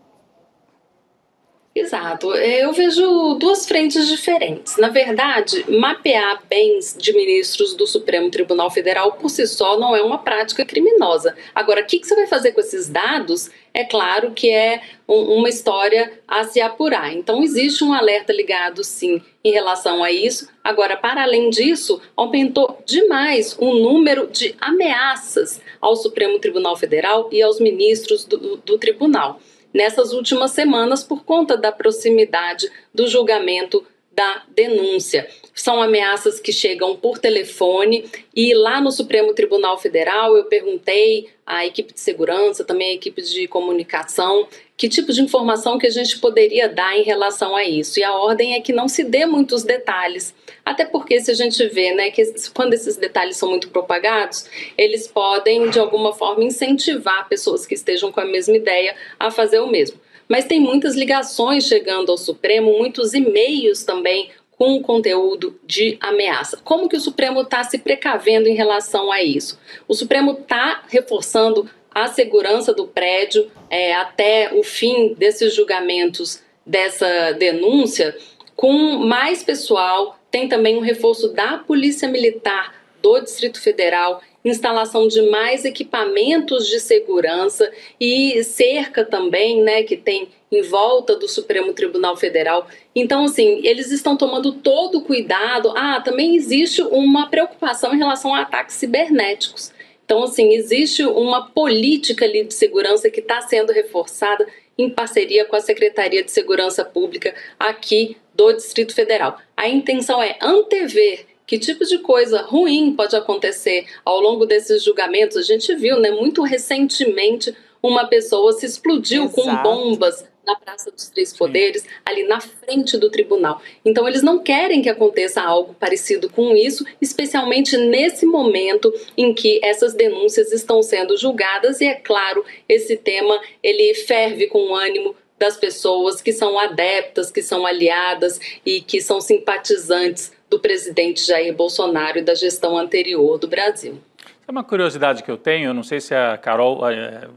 Exato. Eu vejo duas frentes diferentes. Na verdade, mapear bens de ministros do Supremo Tribunal Federal por si só não é uma prática criminosa. Agora, o que você vai fazer com esses dados? É claro que é uma história a se apurar. Então, existe um alerta ligado, sim, em relação a isso. Agora, para além disso, aumentou demais o número de ameaças ao Supremo Tribunal Federal e aos ministros do tribunal nessas últimas semanas por conta da proximidade do julgamento da denúncia. São ameaças que chegam por telefone e lá no Supremo Tribunal Federal eu perguntei à equipe de segurança, também à equipe de comunicação, que tipo de informação que a gente poderia dar em relação a isso. E a ordem é que não se dê muitos detalhes, até porque se a gente vê, né, que quando esses detalhes são muito propagados, eles podem de alguma forma incentivar pessoas que estejam com a mesma ideia a fazer o mesmo. Mas tem muitas ligações chegando ao Supremo, muitos e-mails também com conteúdo de ameaça. Como que o Supremo está se precavendo em relação a isso? O Supremo está reforçando a segurança do prédio até o fim desses julgamentos dessa denúncia, com mais pessoal. Tem também um reforço da Polícia Militar do Distrito Federal, instalação de mais equipamentos de segurança e cerca também, né, que tem em volta do Supremo Tribunal Federal. Então, assim, eles estão tomando todo o cuidado. Também existe uma preocupação em relação a ataques cibernéticos. Então, assim, existe uma política ali de segurança que está sendo reforçada em parceria com a Secretaria de Segurança Pública aqui do Distrito Federal. A intenção é antever que tipo de coisa ruim pode acontecer ao longo desses julgamentos. A gente viu, né, muito recentemente, uma pessoa se explodiu com bombas na Praça dos Três Poderes, ali na frente do tribunal. Então, eles não querem que aconteça algo parecido com isso, especialmente nesse momento em que essas denúncias estão sendo julgadas. E, é claro, esse tema ele ferve com o ânimo das pessoas que são adeptas, que são aliadas e que são simpatizantes do presidente Jair Bolsonaro e da gestão anterior do Brasil. É uma curiosidade que eu tenho, eu não sei se a Carol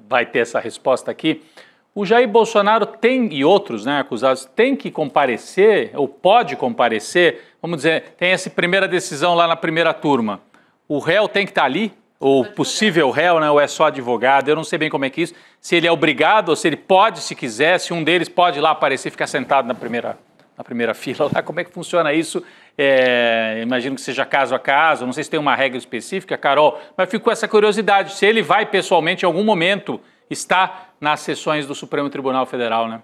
vai ter essa resposta aqui. O Jair Bolsonaro tem, e outros, né, acusados, tem que comparecer, ou pode comparecer, vamos dizer, tem essa primeira decisão lá na primeira turma. O réu tem que estar ali? Ou possível réu, né, ou é só advogado? Eu não sei bem como é que é isso. Se ele é obrigado, ou se ele pode, se quiser, se um deles pode ir lá aparecer e ficar sentado na primeira fila lá, como é que funciona isso? Imagino que seja caso a caso, não sei se tem uma regra específica, Carol, mas fico com essa curiosidade, se ele vai pessoalmente em algum momento estar nas sessões do Supremo Tribunal Federal, né?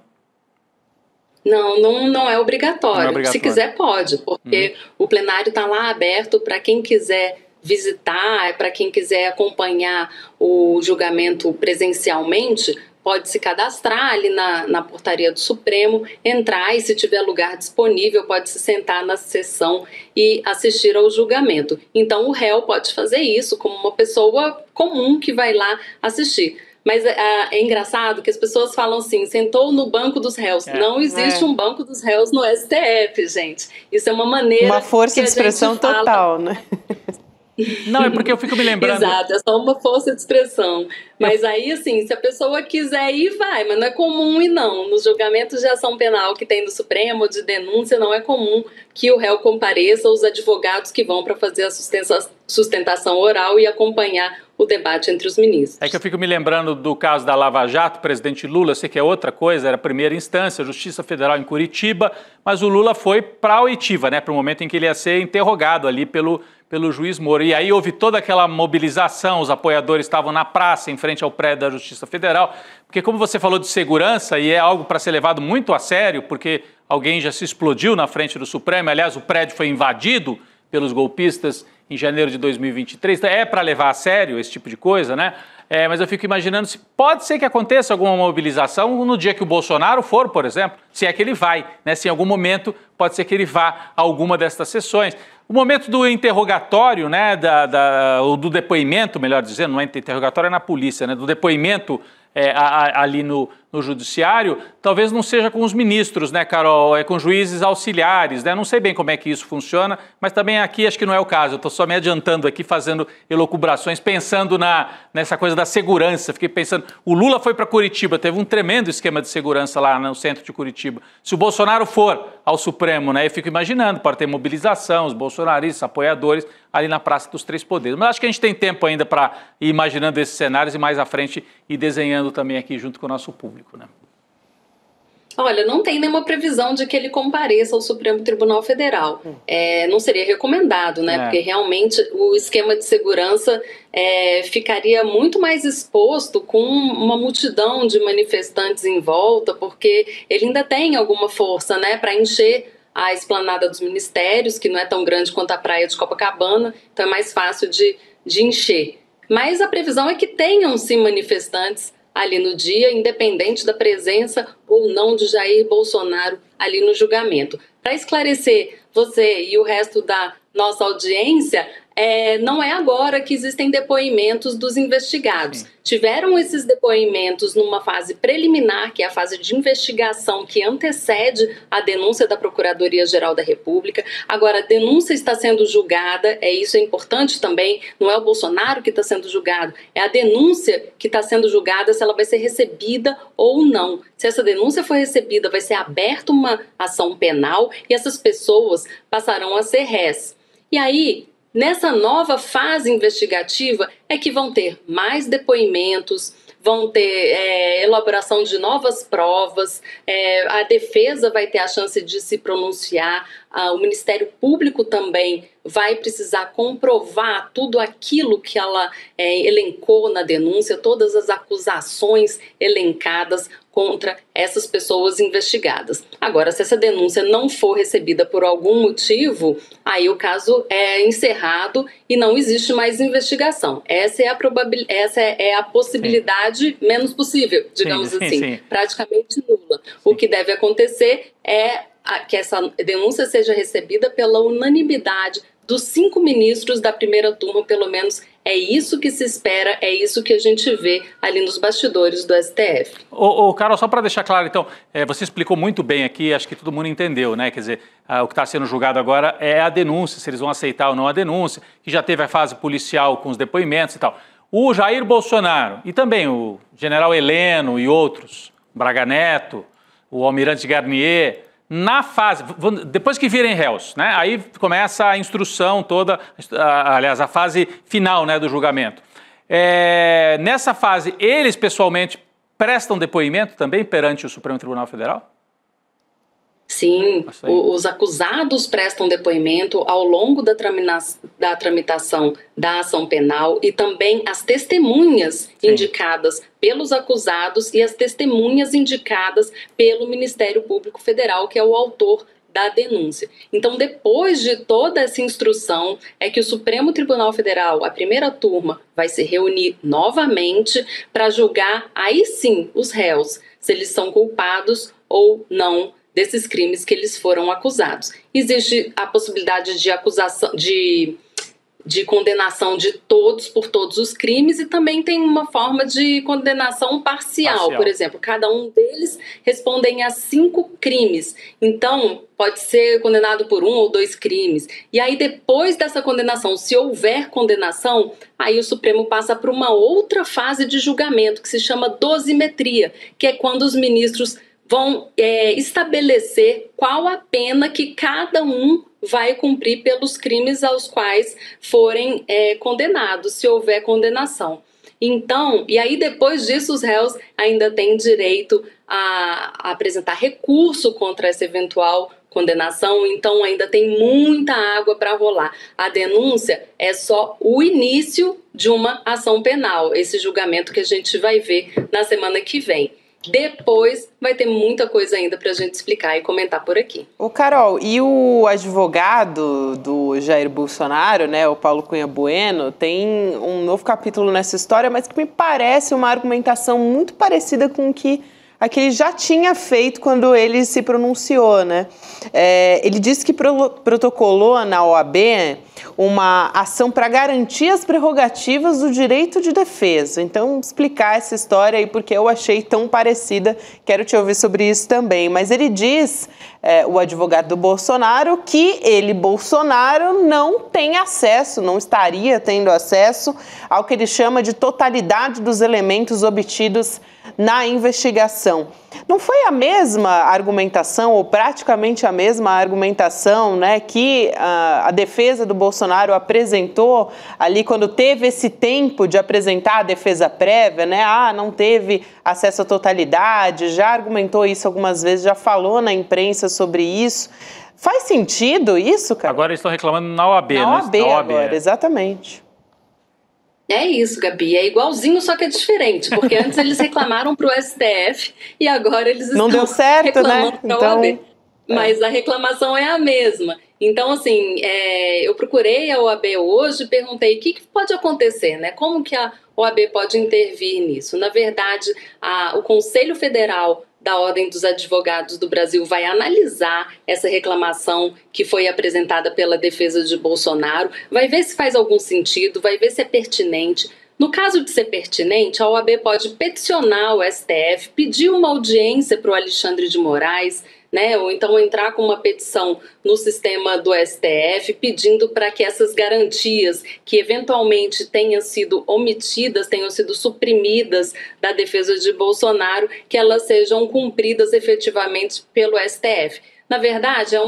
Não é obrigatório. Se quiser, pode, porque o plenário está lá aberto para quem quiser visitar, para quem quiser acompanhar o julgamento presencialmente, pode se cadastrar ali na portaria do Supremo, entrar e, se tiver lugar disponível, pode se sentar na sessão e assistir ao julgamento. Então, o réu pode fazer isso como uma pessoa comum que vai lá assistir. Mas é engraçado que as pessoas falam assim, sentou no banco dos réus. Não existe um banco dos réus no STF, gente. Isso é uma maneira... Uma força de expressão total, né? Não, é porque eu fico me lembrando... Exato, é só uma força de expressão. Mas aí, assim, se a pessoa quiser ir, vai. Mas não é comum ir, não. Nos julgamentos de ação penal que tem no Supremo, de denúncia, não é comum que o réu compareça, os advogados que vão para fazer a sustentação oral e acompanhar o debate entre os ministros. É que eu fico me lembrando do caso da Lava Jato, o presidente Lula, eu sei que é outra coisa, era a primeira instância, Justiça Federal em Curitiba, mas o Lula foi para a oitiva, né, para o momento em que ele ia ser interrogado ali pelo juiz Moro. E aí houve toda aquela mobilização, os apoiadores estavam na praça, em frente ao prédio da Justiça Federal, porque como você falou de segurança, e é algo para ser levado muito a sério, porque alguém já se explodiu na frente do Supremo, aliás, o prédio foi invadido pelos golpistas em janeiro de 2023, então é para levar a sério esse tipo de coisa, né? Mas eu fico imaginando se pode ser que aconteça alguma mobilização no dia que o Bolsonaro for, por exemplo, se é que ele vai, né? Se em algum momento pode ser que ele vá a alguma destas sessões. O momento do interrogatório, né, ou do depoimento, melhor dizendo, não é interrogatório, é na polícia, né, do depoimento ali no no judiciário, talvez não seja com os ministros, né, Carol? É com juízes auxiliares, né? Não sei bem como é que isso funciona, mas também aqui acho que não é o caso. Eu estou só me adiantando aqui, fazendo elucubrações, pensando nessa coisa da segurança. Fiquei pensando, o Lula foi para Curitiba, teve um tremendo esquema de segurança lá no centro de Curitiba. Se o Bolsonaro for ao Supremo, né, eu fico imaginando, pode ter mobilização, os bolsonaristas, apoiadores, ali na Praça dos Três Poderes. Mas acho que a gente tem tempo ainda para ir imaginando esses cenários e mais à frente ir desenhando também aqui junto com o nosso público, né? Olha, não tem nenhuma previsão de que ele compareça ao Supremo Tribunal Federal. Não seria recomendado, né? Porque realmente o esquema de segurança ficaria muito mais exposto com uma multidão de manifestantes em volta, porque ele ainda tem alguma força, né, para encher a esplanada dos ministérios, que não é tão grande quanto a praia de Copacabana, então é mais fácil de encher. Mas a previsão é que tenham sim manifestantes ali no dia, independente da presença ou não de Jair Bolsonaro ali no julgamento. Para esclarecer você e o resto da nossa audiência, não é agora que existem depoimentos dos investigados. Sim. Tiveram esses depoimentos numa fase preliminar, que é a fase de investigação que antecede a denúncia da Procuradoria-Geral da República. Agora, a denúncia está sendo julgada, isso é importante também, não é o Bolsonaro que está sendo julgado, é a denúncia que está sendo julgada se ela vai ser recebida ou não. Se essa denúncia for recebida, vai ser aberta uma ação penal e essas pessoas passarão a ser réis. E aí, nessa nova fase investigativa é que vão ter mais depoimentos, vão ter elaboração de novas provas, a defesa vai ter a chance de se pronunciar, o Ministério Público também vai precisar comprovar tudo aquilo que ela elencou na denúncia, todas as acusações elencadas contra essas pessoas investigadas. Agora, se essa denúncia não for recebida por algum motivo, aí o caso é encerrado e não existe mais investigação. Essa é a possibilidade menos possível, digamos assim, praticamente nula. O que deve acontecer é que essa denúncia seja recebida pela unanimidade dos 5 ministros da primeira turma, pelo menos é isso que se espera, é isso que a gente vê ali nos bastidores do STF. Carol, só para deixar claro, então, você explicou muito bem aqui, acho que todo mundo entendeu, né? Quer dizer, o que está sendo julgado agora é a denúncia, se eles vão aceitar ou não a denúncia, que já teve a fase policial com os depoimentos e tal. O Jair Bolsonaro e também o general Heleno e outros, Braga Neto, o almirante Garnier, na fase, depois que virem réus, né, aí começa a instrução toda, aliás, a fase final, né, do julgamento. Nessa fase, eles pessoalmente prestam depoimento também perante o Supremo Tribunal Federal? Sim, os acusados prestam depoimento ao longo da tramitação da ação penal e também as testemunhas indicadas pelos acusados e as testemunhas indicadas pelo Ministério Público Federal, que é o autor da denúncia. Então, depois de toda essa instrução, é que o Supremo Tribunal Federal, a primeira turma, vai se reunir novamente para julgar, aí sim, os réus, se eles são culpados ou não desses crimes que eles foram acusados. Existe a possibilidade de acusação, de condenação de todos por todos os crimes e também tem uma forma de condenação parcial. Por exemplo, cada um deles respondem a 5 crimes. Então, pode ser condenado por 1 ou 2 crimes. E aí, depois dessa condenação, se houver condenação, aí o Supremo passa para uma outra fase de julgamento, que se chama dosimetria, que é quando os ministros vão estabelecer qual a pena que cada um vai cumprir pelos crimes aos quais forem condenados, se houver condenação. Então, e aí depois disso os réus ainda têm direito a apresentar recurso contra essa eventual condenação, então ainda tem muita água para rolar. A denúncia é só o início de uma ação penal, esse julgamento que a gente vai ver na semana que vem. Depois vai ter muita coisa ainda para a gente explicar e comentar por aqui. Carol, e o advogado do Jair Bolsonaro, né, o Paulo Cunha Bueno, tem um novo capítulo nessa história, mas que me parece uma argumentação muito parecida com o que ele já tinha feito quando ele se pronunciou, né? Ele disse que protocolou na OAB uma ação para garantir as prerrogativas do direito de defesa. Então, explicar essa história aí, porque eu achei tão parecida, quero te ouvir sobre isso também. Mas ele diz, o advogado do Bolsonaro, que ele, Bolsonaro, não tem acesso, não estaria tendo acesso ao que ele chama de totalidade dos elementos obtidos na investigação. Não foi a mesma argumentação, ou praticamente a mesma argumentação, né, que a defesa do Bolsonaro apresentou ali quando teve esse tempo de apresentar a defesa prévia, né? Não teve acesso à totalidade, já argumentou isso algumas vezes, já falou na imprensa sobre isso. Faz sentido isso, cara? Agora eles estão reclamando na OAB, né? Na OAB agora, exatamente. É isso, Gabi, é igualzinho, só que é diferente, porque antes eles reclamaram para o STF e agora eles estão reclamando para a OAB. Mas a reclamação é a mesma. Então, assim, eu procurei a OAB hoje e perguntei o que pode acontecer, né? Como que a OAB pode intervir nisso? Na verdade, o Conselho Federal da Ordem dos Advogados do Brasil vai analisar essa reclamação que foi apresentada pela defesa de Bolsonaro, vai ver se faz algum sentido, vai ver se é pertinente. No caso de ser pertinente, a OAB pode peticionar o STF, pedir uma audiência para o Alexandre de Moraes, né, ou então entrar com uma petição no sistema do STF pedindo para que essas garantias que eventualmente tenham sido omitidas, tenham sido suprimidas da defesa de Bolsonaro, que elas sejam cumpridas efetivamente pelo STF. Na verdade, é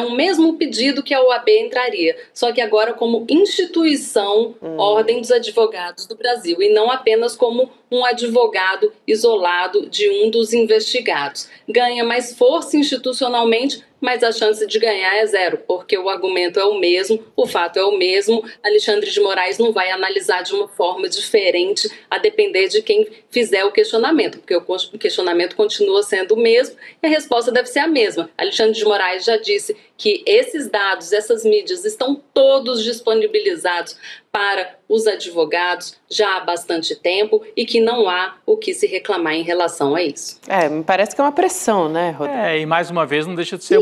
um mesmo pedido que a OAB entraria, só que agora como instituição, Ordem dos Advogados do Brasil, e não apenas como um advogado isolado de um dos investigados. Ganha mais força institucionalmente, mas a chance de ganhar é zero, porque o argumento é o mesmo, o fato é o mesmo. Alexandre de Moraes não vai analisar de uma forma diferente a depender de quem fizer o questionamento, porque o questionamento continua sendo o mesmo e a resposta deve ser a mesma. Alexandre de Moraes já disse que esses dados, essas mídias estão todos disponibilizados para os advogados já há bastante tempo e que não há o que se reclamar em relação a isso. Me parece que é uma pressão, né, Rodrigo? E mais uma vez não deixa de ser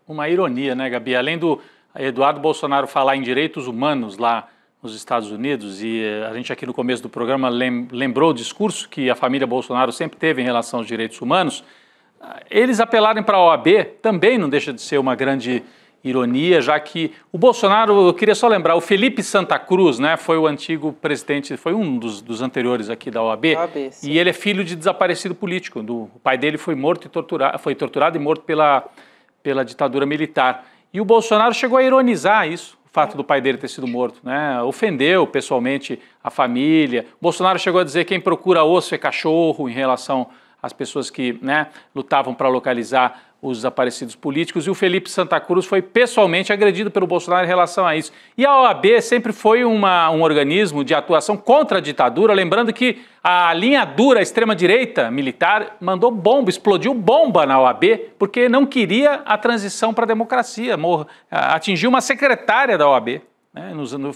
uma ironia, né, Gabi? Além do Eduardo Bolsonaro falar em direitos humanos lá nos Estados Unidos, e a gente aqui no começo do programa lembrou o discurso que a família Bolsonaro sempre teve em relação aos direitos humanos, eles apelarem para a OAB também não deixa de ser uma grande ironia, já que o Bolsonaro, eu queria só lembrar, o Felipe Santa Cruz, né, foi o antigo presidente, foi um dos anteriores aqui da OAB, e ele é filho de desaparecido político. O pai dele foi morto e foi torturado e morto pela ditadura militar. E o Bolsonaro chegou a ironizar isso, o fato do pai dele ter sido morto, né? Ofendeu pessoalmente a família. O Bolsonaro chegou a dizer que quem procura osso é cachorro em relação às pessoas que, né, lutavam para localizar os desaparecidos políticos, e o Felipe Santa Cruz foi pessoalmente agredido pelo Bolsonaro em relação a isso. E a OAB sempre foi um organismo de atuação contra a ditadura, lembrando que a linha dura, a extrema-direita militar, mandou bomba, explodiu bomba na OAB, porque não queria a transição para a democracia, atingiu uma secretária da OAB, né,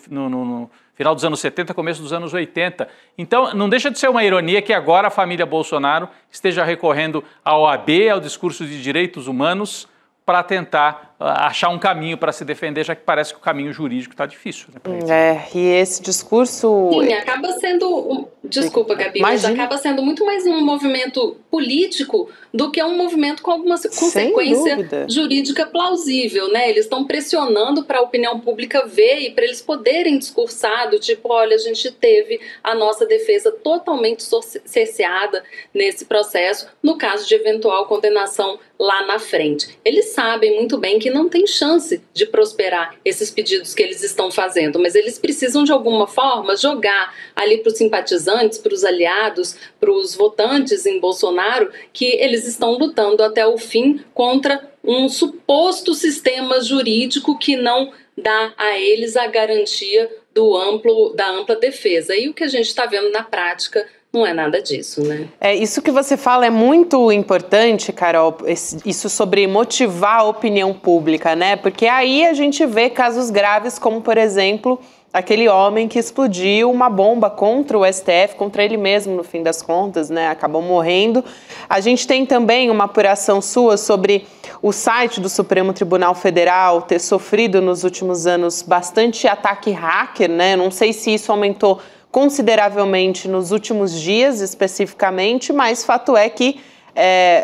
no final dos anos 70, começo dos anos 80. Então, não deixa de ser uma ironia que agora a família Bolsonaro esteja recorrendo à OAB, ao discurso de direitos humanos, para tentar achar um caminho para se defender, já que parece que o caminho jurídico está difícil. Né, e esse discurso... Sim, acaba sendo... Desculpa, Gabi, mas acaba sendo muito mais um movimento político do que um movimento com alguma consequência jurídica plausível, né? Eles estão pressionando para a opinião pública ver e para eles poderem discursar do tipo, olha, a gente teve a nossa defesa totalmente cerceada nesse processo, no caso de eventual condenação lá na frente. Eles sabem muito bem que não tem chance de prosperar esses pedidos que eles estão fazendo, mas eles precisam de alguma forma jogar ali para os simpatizantes, para os aliados, para os votantes em Bolsonaro, que eles estão lutando até o fim contra um suposto sistema jurídico que não dá a eles a garantia da ampla defesa. E o que a gente está vendo na prática não é nada disso, né? Isso que você fala é muito importante, Carol, isso sobre motivar a opinião pública, né? Porque aí a gente vê casos graves como, por exemplo, aquele homem que explodiu uma bomba contra o STF, contra ele mesmo, no fim das contas, né? Acabou morrendo. A gente tem também uma apuração sua sobre o site do Supremo Tribunal Federal ter sofrido nos últimos anos bastante ataque hacker, né? Não sei se isso aumentou consideravelmente nos últimos dias especificamente, mas fato é que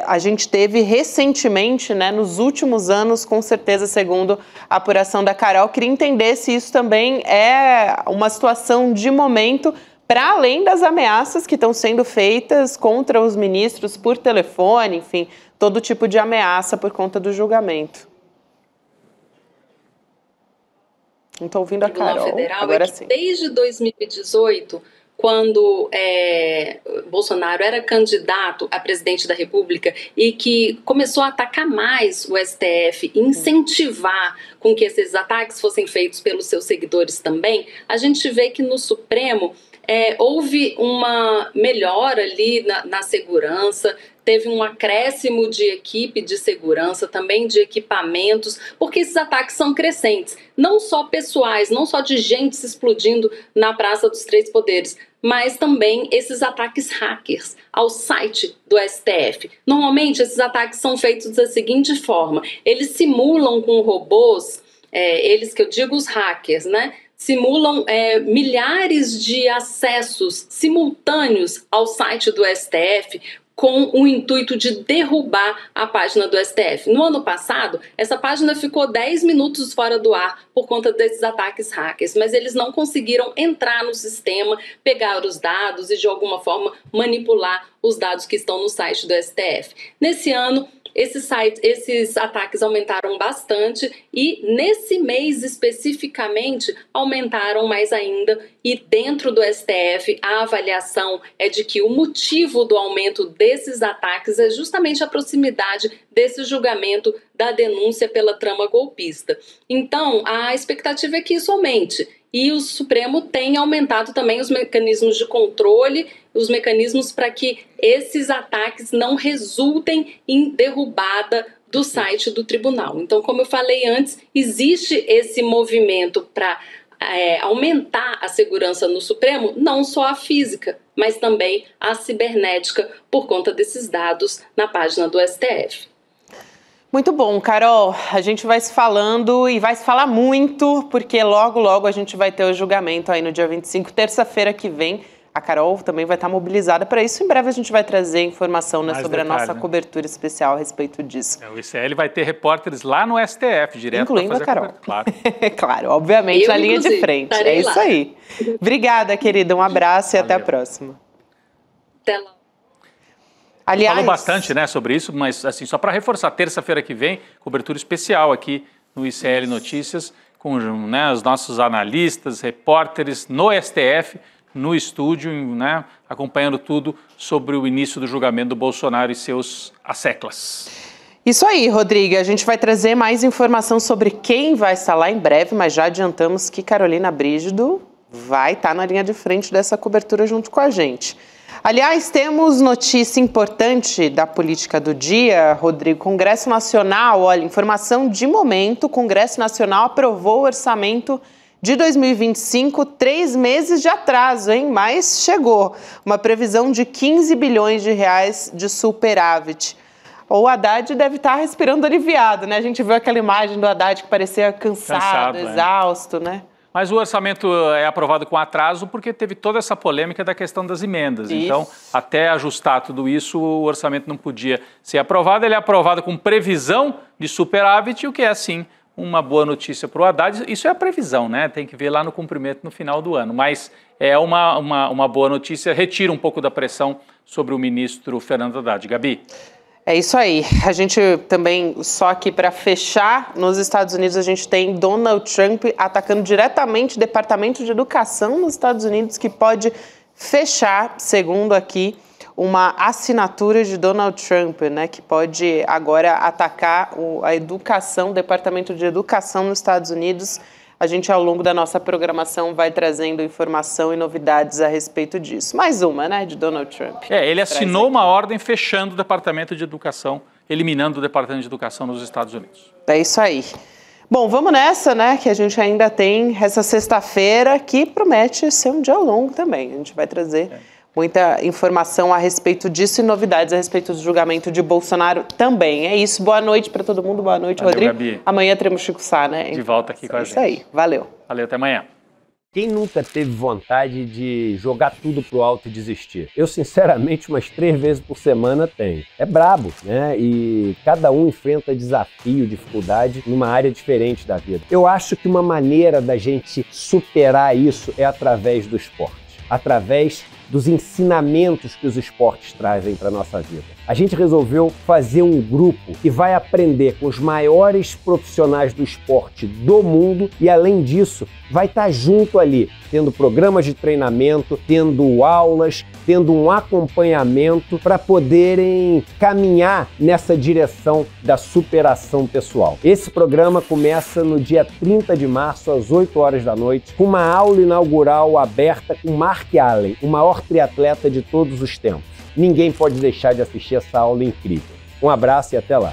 a gente teve recentemente, né, nos últimos anos, com certeza, segundo a apuração da Carol, queria entender se isso também é uma situação de momento, para além das ameaças que estão sendo feitas contra os ministros por telefone, enfim, todo tipo de ameaça por conta do julgamento. Não estou ouvindo a Carol. Federal agora é que, sim. Desde 2018, quando Bolsonaro era candidato a presidente da República e que começou a atacar mais o STF, incentivar com que esses ataques fossem feitos pelos seus seguidores também, a gente vê que no Supremo houve uma melhora ali na segurança, teve um acréscimo de equipe de segurança, também de equipamentos, porque esses ataques são crescentes, não só pessoais, não só de gente se explodindo na Praça dos Três Poderes, mas também esses ataques hackers ao site do STF. Normalmente esses ataques são feitos da seguinte forma: eles simulam com robôs, eles que eu digo os hackers, né? Simulam milhares de acessos simultâneos ao site do STF com o intuito de derrubar a página do STF. No ano passado, essa página ficou 10 minutos fora do ar por conta desses ataques hackers, mas eles não conseguiram entrar no sistema, pegar os dados e de alguma forma manipular os dados que estão no site do STF. Nesse ano, esses ataques aumentaram bastante e nesse mês especificamente aumentaram mais ainda, e dentro do STF a avaliação é de que o motivo do aumento desses ataques é justamente a proximidade desse julgamento da denúncia pela trama golpista. Então a expectativa é que isso aumente. E o Supremo tem aumentado também os mecanismos de controle, os mecanismos para que esses ataques não resultem em derrubada do site do tribunal. Então, como eu falei antes, existe esse movimento para aumentar a segurança no Supremo, não só a física, mas também a cibernética, por conta desses dados na página do STF. Muito bom, Carol. A gente vai se falando e vai se falar muito, porque logo, logo a gente vai ter o julgamento aí no dia 25, terça-feira que vem. A Carol também vai estar mobilizada para isso. Em breve a gente vai trazer informação sobre a nossa cobertura especial a respeito disso. O ICL vai ter repórteres lá no STF, direto. Incluindo a Carol. Claro. Claro, obviamente, na linha de frente. É isso aí. Obrigada, querida. Um abraço e até a próxima. Até lá. Aliás, falou bastante, né, sobre isso, mas assim, só para reforçar, terça-feira que vem, cobertura especial aqui no ICL Notícias, com, né, os nossos analistas, repórteres no STF, no estúdio, né, acompanhando tudo sobre o início do julgamento do Bolsonaro e seus asseclas. Isso aí, Rodrigo. A gente vai trazer mais informação sobre quem vai estar lá em breve, mas já adiantamos que Carolina Brígido vai estar na linha de frente dessa cobertura junto com a gente. Aliás, temos notícia importante da política do dia, Rodrigo. Congresso Nacional, olha, informação de momento, o Congresso Nacional aprovou o orçamento de 2025, 3 meses de atraso, hein? Mas chegou. Uma previsão de 15 bilhões de reais de superávit. O Haddad deve estar respirando aliviado, né? A gente viu aquela imagem do Haddad que parecia cansado exausto, né? Mas o orçamento é aprovado com atraso porque teve toda essa polêmica da questão das emendas. Isso. Então, até ajustar tudo isso, o orçamento não podia ser aprovado. Ele é aprovado com previsão de superávit, o que é, sim, uma boa notícia para o Haddad. Isso é a previsão, né? Tem que ver lá no cumprimento no final do ano. Mas é uma boa notícia, retira um pouco da pressão sobre o ministro Fernando Haddad. Gabi? É isso aí. A gente também, só aqui para fechar, nos Estados Unidos a gente tem Donald Trump atacando diretamente o Departamento de Educação nos Estados Unidos, que pode fechar, segundo aqui, uma assinatura de Donald Trump, né, que pode agora atacar a educação, o Departamento de Educação nos Estados Unidos. A gente, ao longo da nossa programação, vai trazendo informação e novidades a respeito disso. Mais uma, né, de Donald Trump. Ele assinou uma ordem fechando o Departamento de Educação, eliminando o Departamento de Educação nos Estados Unidos. É isso aí. Bom, vamos nessa, né, que a gente ainda tem essa sexta-feira que promete ser um dia longo também. A gente vai trazer Muita informação a respeito disso e novidades a respeito do julgamento de Bolsonaro também. É isso, boa noite para todo mundo, boa noite, Rodrigo. Gabi. Amanhã teremos Chico Sá, né? De volta aqui com a gente. Isso aí, valeu. Valeu, até amanhã. Quem nunca teve vontade de jogar tudo pro alto e desistir? Eu, sinceramente, umas 3 vezes por semana tenho. É brabo, né? E cada um enfrenta desafio, dificuldade numa área diferente da vida. Eu acho que uma maneira da gente superar isso é através do esporte, através dos ensinamentos que os esportes trazem para a nossa vida. A gente resolveu fazer um grupo que vai aprender com os maiores profissionais do esporte do mundo e, além disso, vai estar junto ali, tendo programas de treinamento, tendo aulas, tendo um acompanhamento para poderem caminhar nessa direção da superação pessoal. Esse programa começa no dia 30 de março, às 8 horas da noite, com uma aula inaugural aberta com Mark Allen, o maior triatleta de todos os tempos. Ninguém pode deixar de assistir essa aula incrível. Um abraço e até lá.